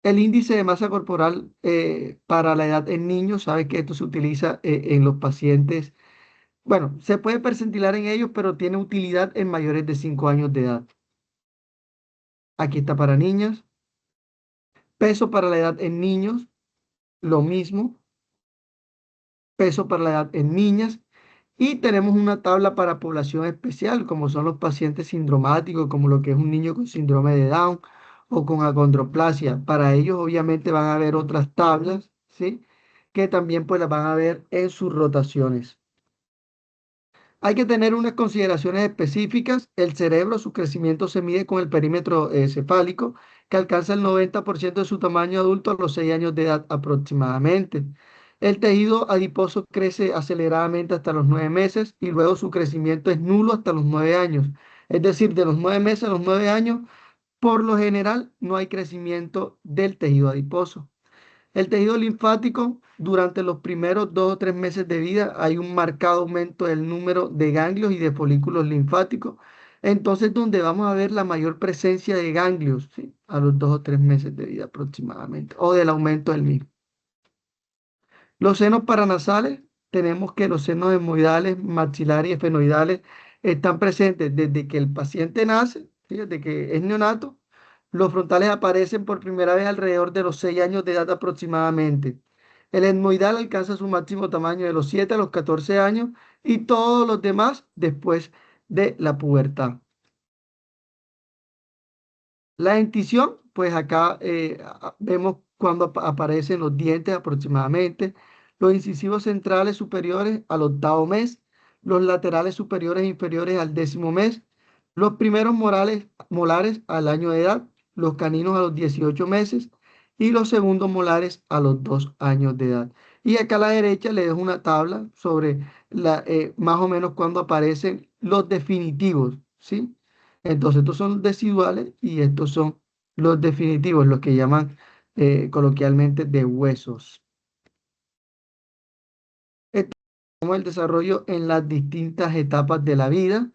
El índice de masa corporal para la edad en niños, sabe que esto se utiliza en los pacientes. Bueno, se puede percentilar en ellos, pero tiene utilidad en mayores de 5 años de edad. Aquí está para niñas. Peso para la edad en niños, lo mismo. Peso para la edad en niñas. Y tenemos una tabla para población especial, como son los pacientes sindromáticos, como lo que es un niño con síndrome de Down o con acondroplasia. Para ellos obviamente van a haber otras tablas, ¿sí? Que también pues las van a ver en sus rotaciones. Hay que tener unas consideraciones específicas. El cerebro, su crecimiento se mide con el perímetro cefálico, que alcanza el 90% de su tamaño adulto a los 6 años de edad aproximadamente. El tejido adiposo crece aceleradamente hasta los 9 meses y luego su crecimiento es nulo hasta los 9 años. Es decir, de los 9 meses a los 9 años, por lo general, no hay crecimiento del tejido adiposo. El tejido linfático, durante los primeros 2 o 3 meses de vida, hay un marcado aumento del número de ganglios y de folículos linfáticos. Entonces, donde vamos a ver la mayor presencia de ganglios, ¿sí? A los 2 o 3 meses de vida aproximadamente, o del aumento del mismo. Los senos paranasales, tenemos que los senos hemorroidales, maxilares y esfenoidales están presentes desde que el paciente nace, ¿sí? Desde que es neonato. Los frontales aparecen por primera vez alrededor de los 6 años de edad aproximadamente. El etmoidal alcanza su máximo tamaño de los 7 a los 14 años y todos los demás después de la pubertad. La dentición, pues acá vemos cuando aparecen los dientes aproximadamente, los incisivos centrales superiores al 8.º mes, los laterales superiores e inferiores al 10.º mes, los primeros molares al año de edad, los caninos a los 18 meses y los segundos molares a los 2 años de edad. Y acá a la derecha le dejo una tabla sobre más o menos cuando aparecen los definitivos, ¿sí? Entonces, estos son los deciduales y estos son los definitivos, los que llaman coloquialmente de huesos. Tenemos el desarrollo en las distintas etapas de la vida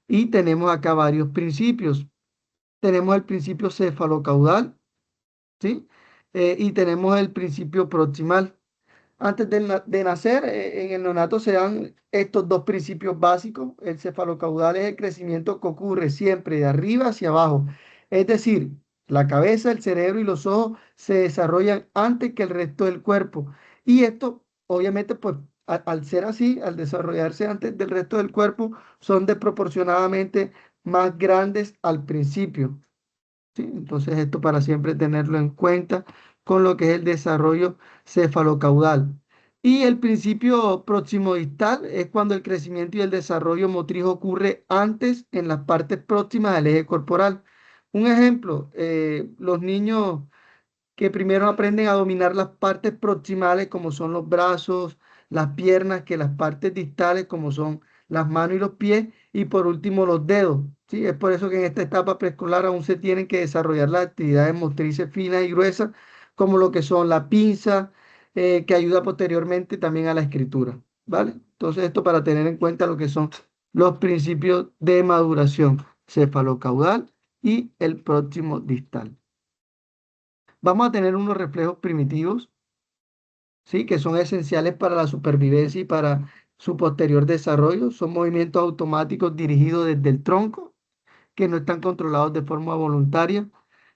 y tenemos acá varios principios. Tenemos el principio cefalocaudal, ¿sí? Y tenemos el principio proximal. Antes de nacer, en el neonato se dan estos dos principios básicos. El cefalocaudal es el crecimiento que ocurre siempre de arriba hacia abajo. Es decir, la cabeza, el cerebro y los ojos se desarrollan antes que el resto del cuerpo. Y esto, obviamente, pues al ser así, al desarrollarse antes del resto del cuerpo, son desproporcionadamente más grandes al principio. ¿Sí? Entonces, esto para siempre tenerlo en cuenta con lo que es el desarrollo cefalocaudal. Y el principio proximodistal es cuando el crecimiento y el desarrollo motriz ocurre antes en las partes próximas del eje corporal. Un ejemplo, los niños que primero aprenden a dominar las partes proximales como son los brazos, las piernas, que las partes distales como son las manos y los pies y por último los dedos. ¿Sí? Es por eso que en esta etapa preescolar aún se tienen que desarrollar las actividades motrices finas y gruesas como lo que son la pinza, que ayuda posteriormente también a la escritura. ¿Vale? Entonces esto para tener en cuenta lo que son los principios de maduración cefalocaudal y el próximo distal. Vamos a tener unos reflejos primitivos, ¿sí? Que son esenciales para la supervivencia y para su posterior desarrollo. Son movimientos automáticos dirigidos desde el tronco que no están controlados de forma voluntaria.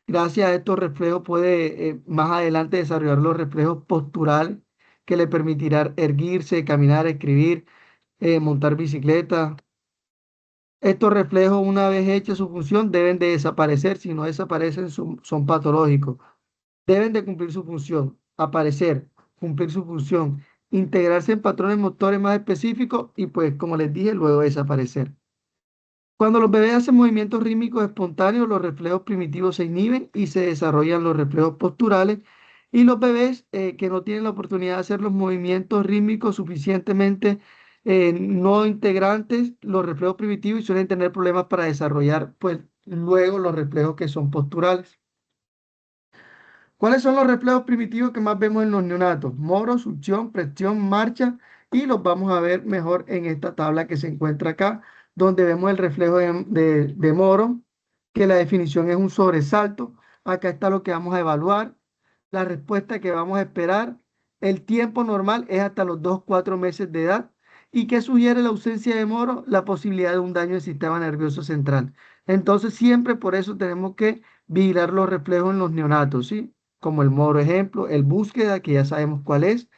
Gracias a estos reflejos puede más adelante desarrollar los reflejos posturales que le permitirán erguirse, caminar, escribir, montar bicicleta. Estos reflejos, una vez hecha su función, deben de desaparecer. Si no desaparecen, son patológicos. Deben de cumplir su función, aparecer, cumplir su función, integrarse en patrones motores más específicos y pues, como les dije, luego desaparecer. Cuando los bebés hacen movimientos rítmicos espontáneos, los reflejos primitivos se inhiben y se desarrollan los reflejos posturales. Y los bebés que no tienen la oportunidad de hacer los movimientos rítmicos suficientemente no integrantes, los reflejos primitivos y suelen tener problemas para desarrollar, pues, luego los reflejos que son posturales. ¿Cuáles son los reflejos primitivos que más vemos en los neonatos? Moro, succión, presión, marcha, y los vamos a ver mejor en esta tabla que se encuentra acá, donde vemos el reflejo de Moro, que la definición es un sobresalto. Acá está lo que vamos a evaluar, la respuesta que vamos a esperar. El tiempo normal es hasta los 2-4 meses de edad. ¿Y qué sugiere la ausencia de Moro? La posibilidad de un daño del sistema nervioso central. Entonces, siempre por eso tenemos que vigilar los reflejos en los neonatos, ¿sí? Como el Moro ejemplo, el búsqueda, que ya sabemos cuál es,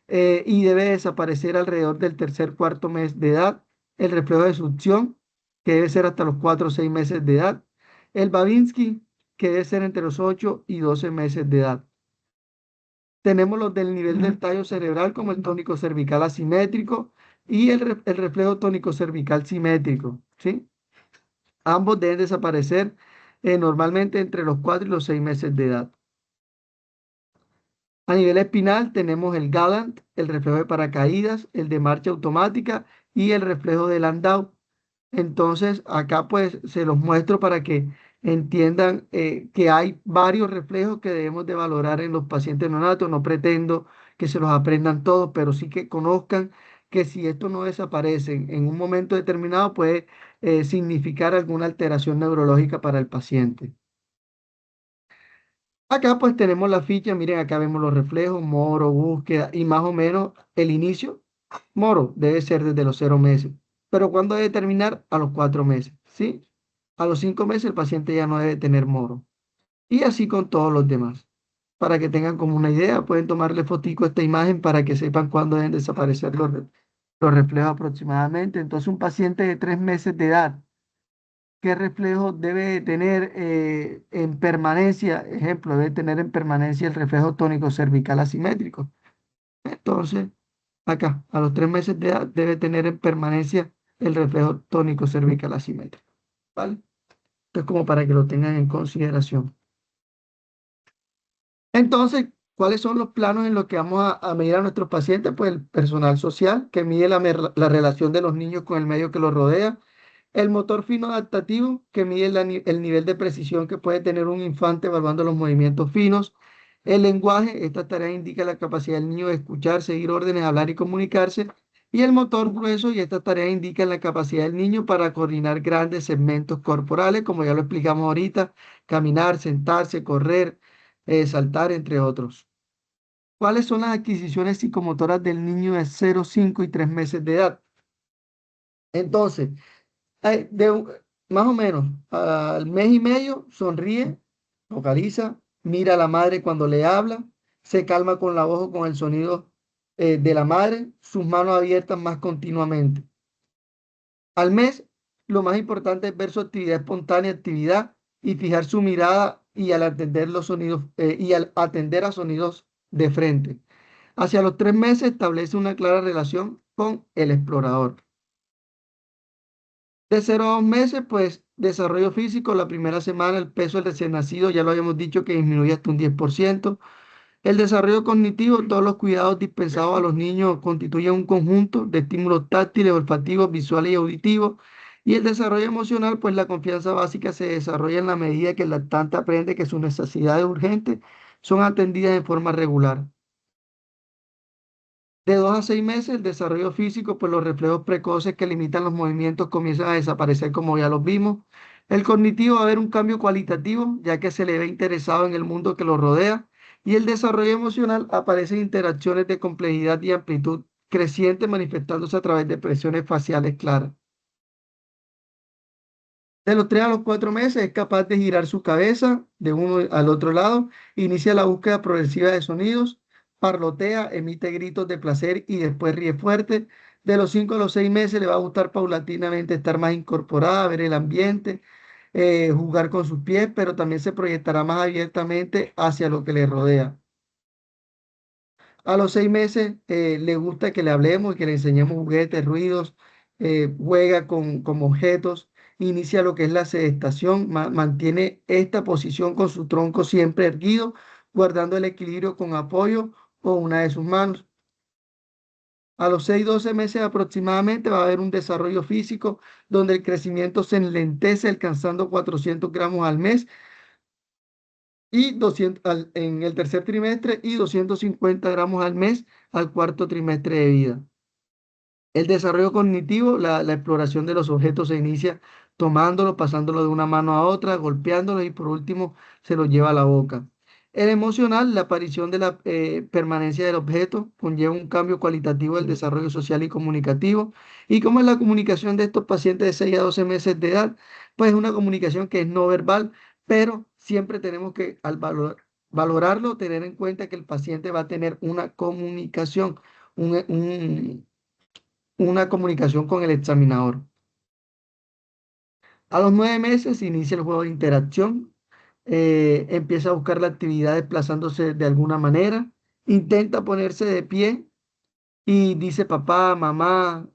y debe desaparecer alrededor del tercer-cuarto mes de edad. El reflejo de succión, que debe ser hasta los 4 o 6 meses de edad. El Babinski, que debe ser entre los 8 y 12 meses de edad. Tenemos los del nivel del tallo cerebral, como el tónico cervical asimétrico y el reflejo tónico cervical simétrico, ¿sí? Ambos deben desaparecer normalmente entre los 4 y los 6 meses de edad. A nivel espinal tenemos el Galant, el reflejo de paracaídas, el de marcha automática y el reflejo de Landau. Entonces, acá pues se los muestro para que entiendan que hay varios reflejos que debemos de valorar en los pacientes neonatos. No pretendo que se los aprendan todos, pero sí que conozcan que si estos no desaparecen en un momento determinado puede significar alguna alteración neurológica para el paciente. Acá pues tenemos la ficha, miren, acá vemos los reflejos, Moro, búsqueda y más o menos el inicio. Moro debe ser desde los 0 meses, pero ¿cuándo debe terminar? A los 4 meses, ¿sí? A los 5 meses el paciente ya no debe tener Moro. Y así con todos los demás. Para que tengan como una idea, pueden tomarle fotico a esta imagen para que sepan cuándo deben desaparecer los reflejos aproximadamente. Entonces un paciente de 3 meses de edad, ¿qué reflejo debe tener en permanencia? Ejemplo, debe tener en permanencia el reflejo tónico cervical asimétrico. Entonces, acá, a los 3 meses de edad, debe tener en permanencia el reflejo tónico cervical asimétrico. ¿Vale? Entonces, como para que lo tengan en consideración. Entonces, ¿cuáles son los planos en los que vamos a medir a nuestros pacientes? Pues el personal social, que mide la relación de los niños con el medio que los rodea. El motor fino adaptativo, que mide el nivel de precisión que puede tener un infante evaluando los movimientos finos. El lenguaje, esta tarea indica la capacidad del niño de escuchar, seguir órdenes, hablar y comunicarse. Y el motor grueso, y esta tarea indica la capacidad del niño para coordinar grandes segmentos corporales, como ya lo explicamos ahorita, caminar, sentarse, correr, saltar, entre otros. ¿Cuáles son las adquisiciones psicomotoras del niño de 0, 5 y 3 meses de edad? Entonces, más o menos al mes y medio sonríe, vocaliza, mira a la madre cuando le habla, se calma con la voz o con el sonido de la madre, sus manos abiertas más continuamente. Al mes, lo más importante es ver su actividad espontánea, actividad y fijar su mirada y al atender los sonidos y al atender a sonidos de frente. Hacia los 3 meses establece una clara relación con el explorador. De 0 a 2 meses, pues desarrollo físico, la primera semana el peso del recién nacido, ya lo habíamos dicho que disminuye hasta un 10%. El desarrollo cognitivo, todos los cuidados dispensados a los niños constituyen un conjunto de estímulos táctiles, olfativos, visuales y auditivos. Y el desarrollo emocional, pues la confianza básica se desarrolla en la medida que el lactante aprende que sus necesidades urgentes son atendidas de forma regular. De 2 a 6 meses, el desarrollo físico, pues los reflejos precoces que limitan los movimientos comienzan a desaparecer, como ya los vimos. El cognitivo va a haber un cambio cualitativo, ya que se le ve interesado en el mundo que lo rodea, y el desarrollo emocional aparecen interacciones de complejidad y amplitud creciente manifestándose a través de expresiones faciales claras. De los 3 a los 4 meses es capaz de girar su cabeza de uno al otro lado, inicia la búsqueda progresiva de sonidos, parlotea, emite gritos de placer y después ríe fuerte. De los 5 a los 6 meses le va a gustar paulatinamente estar más incorporada, ver el ambiente, jugar con sus pies, pero también se proyectará más abiertamente hacia lo que le rodea. A los 6 meses le gusta que le hablemos y que le enseñemos juguetes, ruidos, juega con objetos, inicia lo que es la sedestación, mantiene esta posición con su tronco siempre erguido, guardando el equilibrio con apoyo o una de sus manos. A los 6 12 meses aproximadamente va a haber un desarrollo físico donde el crecimiento se enlentece alcanzando 400 gramos al mes y 200 en el tercer trimestre y 250 gramos al mes al cuarto trimestre de vida. El desarrollo cognitivo, la exploración de los objetos se inicia tomándolo, pasándolo de una mano a otra, golpeándolo y por último se lo lleva a la boca. El emocional, la aparición de la permanencia del objeto conlleva un cambio cualitativo del desarrollo social y comunicativo. ¿Y cómo es la comunicación de estos pacientes de 6 a 12 meses de edad? Pues es una comunicación que es no verbal, pero siempre tenemos que, al valorarlo, tener en cuenta que el paciente va a tener una comunicación, una comunicación con el examinador. A los 9 meses inicia el juego de interacción, empieza a buscar la actividad desplazándose de alguna manera, intenta ponerse de pie y dice papá, mamá,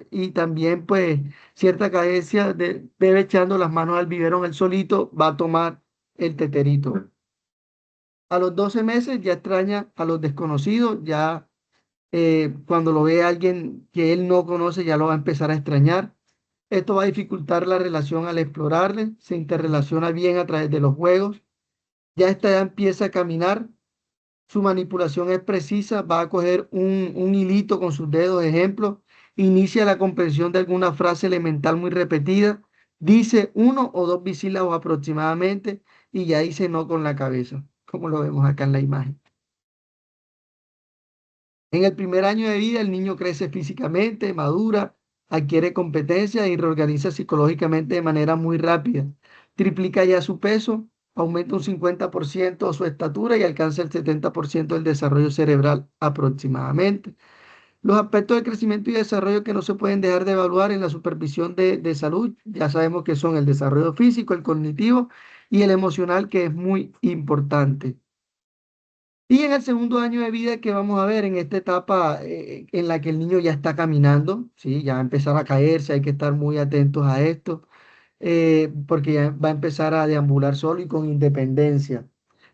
y también pues cierta cadencia bebe echando las manos al biberón, él solito va a tomar el teterito. A los 12 meses ya extraña a los desconocidos, ya cuando lo ve alguien que él no conoce ya lo va a empezar a extrañar. Esto va a dificultar la relación al explorarle, se interrelaciona bien a través de los juegos. Ya esta ya empieza a caminar, su manipulación es precisa, va a coger un hilito con sus dedos, ejemplo, inicia la comprensión de alguna frase elemental muy repetida, dice 1 o 2 bisílabos aproximadamente y ya dice no con la cabeza, como lo vemos acá en la imagen. En el primer año de vida, el niño crece físicamente, madura, adquiere competencia y reorganiza psicológicamente de manera muy rápida. Triplica ya su peso, aumenta un 50% su estatura y alcanza el 70% del desarrollo cerebral aproximadamente. Los aspectos de crecimiento y desarrollo que no se pueden dejar de evaluar en la supervisión de salud, ya sabemos que son el desarrollo físico, el cognitivo y el emocional, que es muy importante. Y en el segundo año de vida que vamos a ver en esta etapa en la que el niño ya está caminando, ¿sí? Ya va a empezar a caerse, hay que estar muy atentos a esto, porque ya va a empezar a deambular solo y con independencia.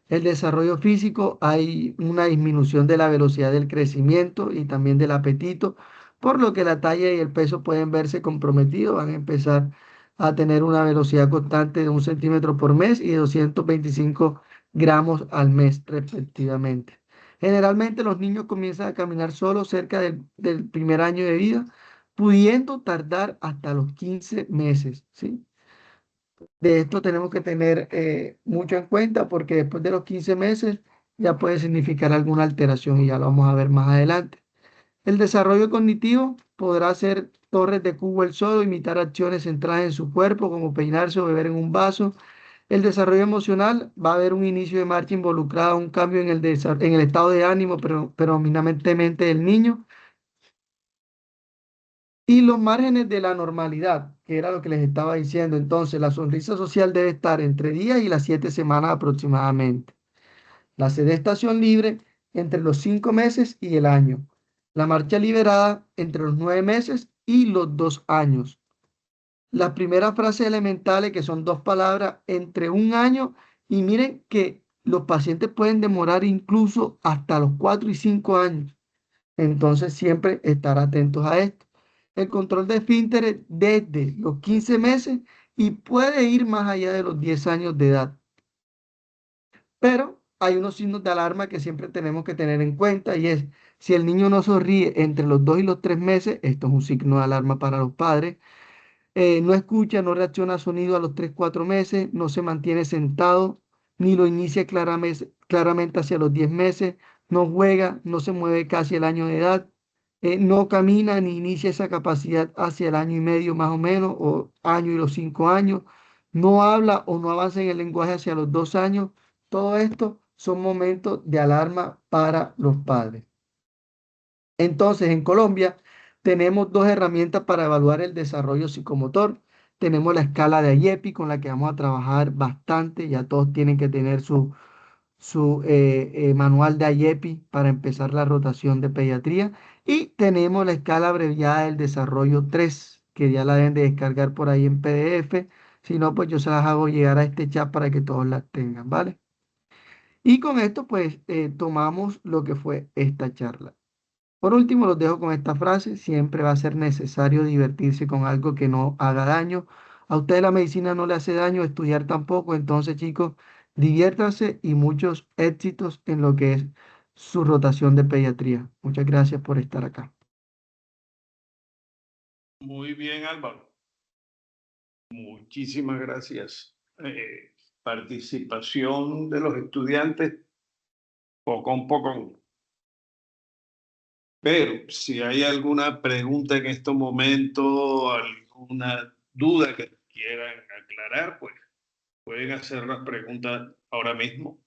El desarrollo físico, hay una disminución de la velocidad del crecimiento y también del apetito, por lo que la talla y el peso pueden verse comprometidos, van a empezar a tener una velocidad constante de 1 centímetro por mes y de 225 gramos al mes respectivamente. Generalmente los niños comienzan a caminar solos cerca del primer año de vida, pudiendo tardar hasta los 15 meses, ¿sí? De esto tenemos que tener mucho en cuenta porque después de los 15 meses ya puede significar alguna alteración y ya lo vamos a ver más adelante. El desarrollo cognitivo podrá hacer torres de cubo él solo, imitar acciones centradas en su cuerpo como peinarse o beber en un vaso. El desarrollo emocional va a haber un inicio de marcha involucrado, un cambio en el estado de ánimo predominantemente del niño y los márgenes de la normalidad, que era lo que les estaba diciendo. Entonces, la sonrisa social debe estar entre 10 y las 7 semanas aproximadamente. La sedestación libre entre los 5 meses y el año. La marcha liberada entre los 9 meses y los 2 años. Las primeras frases elementales, que son 2 palabras, entre 1 año, y miren que los pacientes pueden demorar incluso hasta los 4 y 5 años. Entonces, siempre estar atentos a esto. El control de esfínteres desde los 15 meses y puede ir más allá de los 10 años de edad. Pero hay unos signos de alarma que siempre tenemos que tener en cuenta y es, si el niño no sonríe entre los 2 y los 3 meses, esto es un signo de alarma para los padres. No escucha, no reacciona a sonido a los 3, 4 meses, no se mantiene sentado, ni lo inicia claramente hacia los 10 meses, no juega, no se mueve casi el año de edad, no camina ni inicia esa capacidad hacia el año y medio más o menos, o año y los 5 años, no habla o no avanza en el lenguaje hacia los 2 años. Todo esto son momentos de alarma para los padres. Entonces, en Colombia tenemos dos herramientas para evaluar el desarrollo psicomotor. Tenemos la escala de IEPI con la que vamos a trabajar bastante. Ya todos tienen que tener su manual de IEPI para empezar la rotación de pediatría. Y tenemos la escala abreviada del desarrollo 3, que ya la deben de descargar por ahí en PDF. Si no, pues yo se las hago llegar a este chat para que todos las tengan, ¿vale? Y con esto, pues, tomamos lo que fue esta charla. Por último, los dejo con esta frase: siempre va a ser necesario divertirse con algo que no haga daño. A usted la medicina no le hace daño, estudiar tampoco. Entonces, chicos, diviértanse y muchos éxitos en lo que es su rotación de pediatría. Muchas gracias por estar acá. Muy bien, Álvaro. Muchísimas gracias. Participación de los estudiantes, poco a poco. Pero si hay alguna pregunta en este momento, alguna duda que quieran aclarar, pues pueden hacer las preguntas ahora mismo.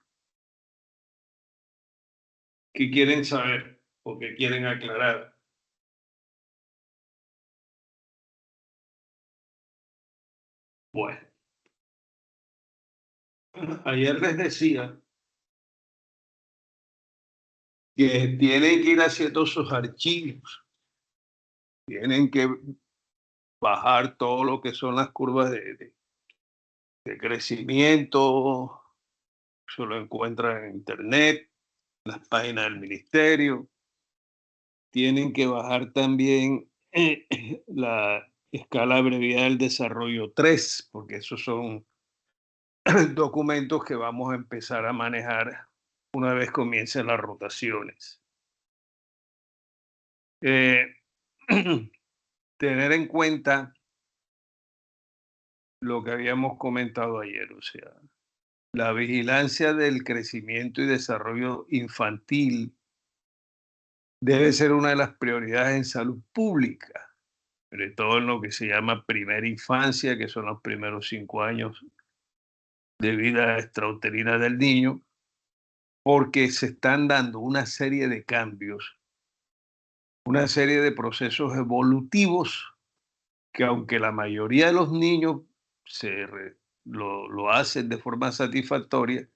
¿Qué quieren saber o qué quieren aclarar? Bueno, ayer les decía que tienen que ir haciendo sus archivos, tienen que bajar todo lo que son las curvas de crecimiento, se lo encuentran en internet, en las páginas del ministerio. Tienen que bajar también la escala abreviada del desarrollo 3, porque esos son documentos que vamos a empezar a manejar una vez comiencen las rotaciones. Tener en cuenta lo que habíamos comentado ayer, o sea, la vigilancia del crecimiento y desarrollo infantil debe ser una de las prioridades en salud pública, sobre todo en lo que se llama primera infancia, que son los primeros 5 años de vida extrauterina del niño, porque se están dando una serie de cambios, una serie de procesos evolutivos que, aunque la mayoría de los niños lo hacen de forma satisfactoria,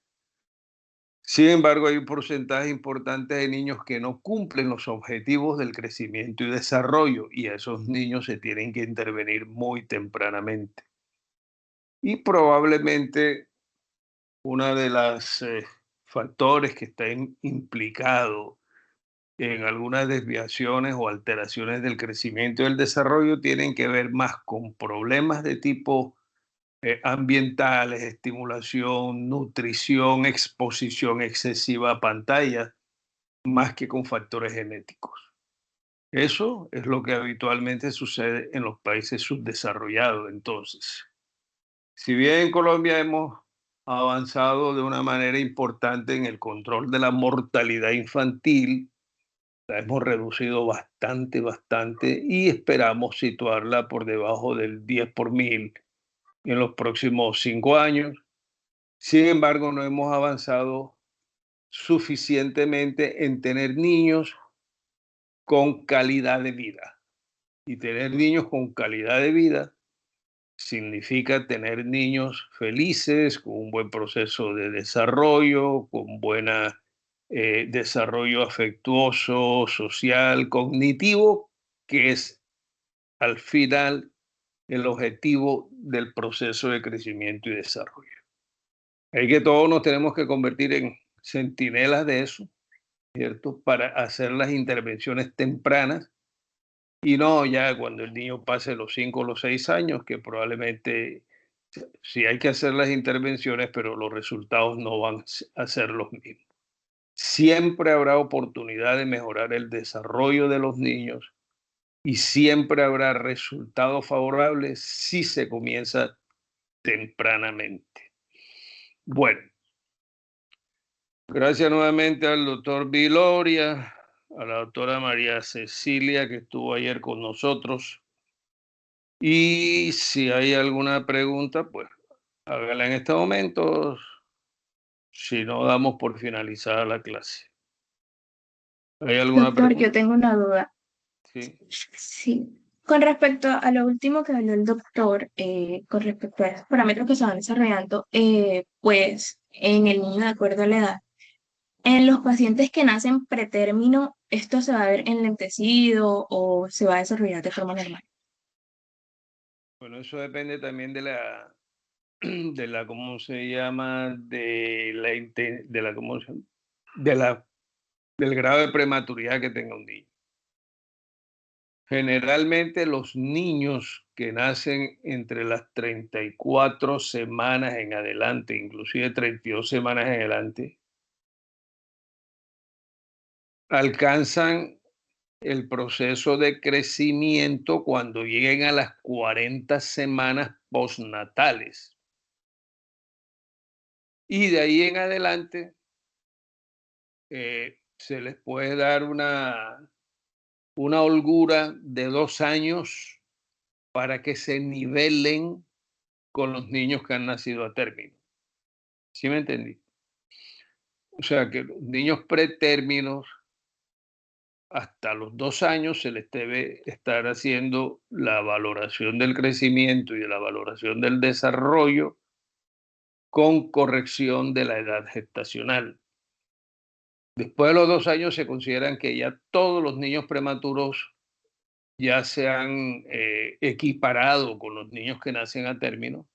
sin embargo hay un porcentaje importante de niños que no cumplen los objetivos del crecimiento y desarrollo, y a esos niños se tienen que intervenir muy tempranamente. Y probablemente uno de los factores que está implicado en algunas desviaciones o alteraciones del crecimiento y del desarrollo tienen que ver más con problemas de tipo ambientales, estimulación, nutrición, exposición excesiva a pantalla, más que con factores genéticos. Eso es lo que habitualmente sucede en los países subdesarrollados. Entonces, si bien en Colombia hemos avanzado de una manera importante en el control de la mortalidad infantil, la hemos reducido bastante y esperamos situarla por debajo del 10 por 1000 en los próximos 5 años. Sin embargo, no hemos avanzado suficientemente en tener niños con calidad de vida. Y tener niños con calidad de vida significa tener niños felices, con un buen proceso de desarrollo, con buen desarrollo afectuoso, social, cognitivo, que es al final el objetivo del proceso de crecimiento y desarrollo. Es que todos nos tenemos que convertir en centinelas de eso, ¿cierto? Para hacer las intervenciones tempranas y no ya cuando el niño pase los 5 o los 6 años, que probablemente sí hay que hacer las intervenciones, pero los resultados no van a ser los mismos. Siempre habrá oportunidad de mejorar el desarrollo de los niños y siempre habrá resultados favorables si se comienza tempranamente. Bueno, gracias nuevamente al doctor Viloria, a la doctora María Cecilia, que estuvo ayer con nosotros. Y si hay alguna pregunta, pues hágala en este momento. Si no, damos por finalizada la clase. ¿Hay alguna Doctor, pregunta? yo tengo una duda. Sí. Sí. Con respecto a lo último que habló el doctor, con respecto a esos parámetros que se van desarrollando, pues en el niño de acuerdo a la edad, en los pacientes que nacen pretérmino, ¿esto se va a ver enlentecido o se va a desarrollar de forma normal? Bueno, eso depende también de la ¿cómo se llama? Del grado de prematuridad que tenga un niño. Generalmente los niños que nacen entre las 34 semanas en adelante, inclusive 32 semanas en adelante, alcanzan el proceso de crecimiento cuando lleguen a las 40 semanas postnatales. Y de ahí en adelante se les puede dar una holgura de 2 años para que se nivelen con los niños que han nacido a término. ¿Sí me entendí? O sea que los niños pretérminos, hasta los 2 años se les debe estar haciendo la valoración del crecimiento y de la valoración del desarrollo con corrección de la edad gestacional. Después de los 2 años se consideran que ya todos los niños prematuros ya se han equiparado con los niños que nacen a término,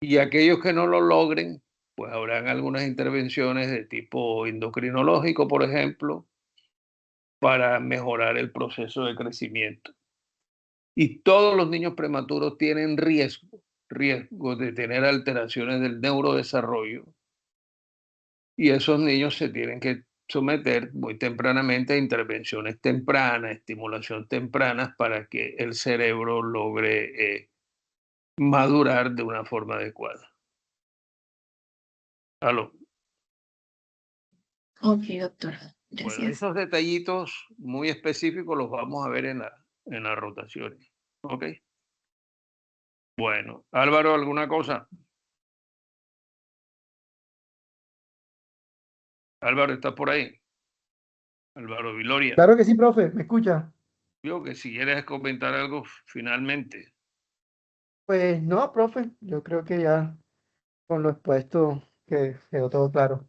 y aquellos que no lo logren, pues habrán algunas intervenciones de tipo endocrinológico, por ejemplo, para mejorar el proceso de crecimiento. Y todos los niños prematuros tienen riesgo de tener alteraciones del neurodesarrollo, y esos niños se tienen que someter muy tempranamente a intervenciones tempranas, estimulación tempranas, para que el cerebro logre madurar de una forma adecuada. ¿Aló? Ok, doctor. Bueno, Gracias. esos detallitos muy específicos los vamos a ver en las rotaciones. ¿Ok? Bueno, Álvaro, ¿alguna cosa? Álvaro, ¿estás por ahí? Álvaro Viloria. Claro que sí, profe, ¿me escucha? Yo que si quieres comentar algo finalmente. Pues no, profe, yo creo que ya con lo expuesto quedó todo claro.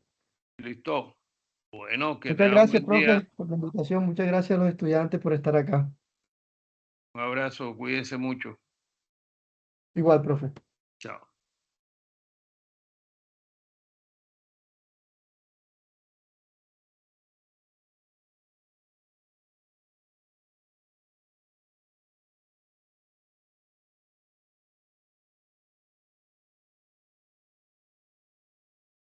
¿Listo? Bueno, que Muchas tengan un gracias, buen día. profe, por la invitación. Muchas gracias a los estudiantes por estar acá. Un abrazo, cuídense mucho. Igual, profe. Chao.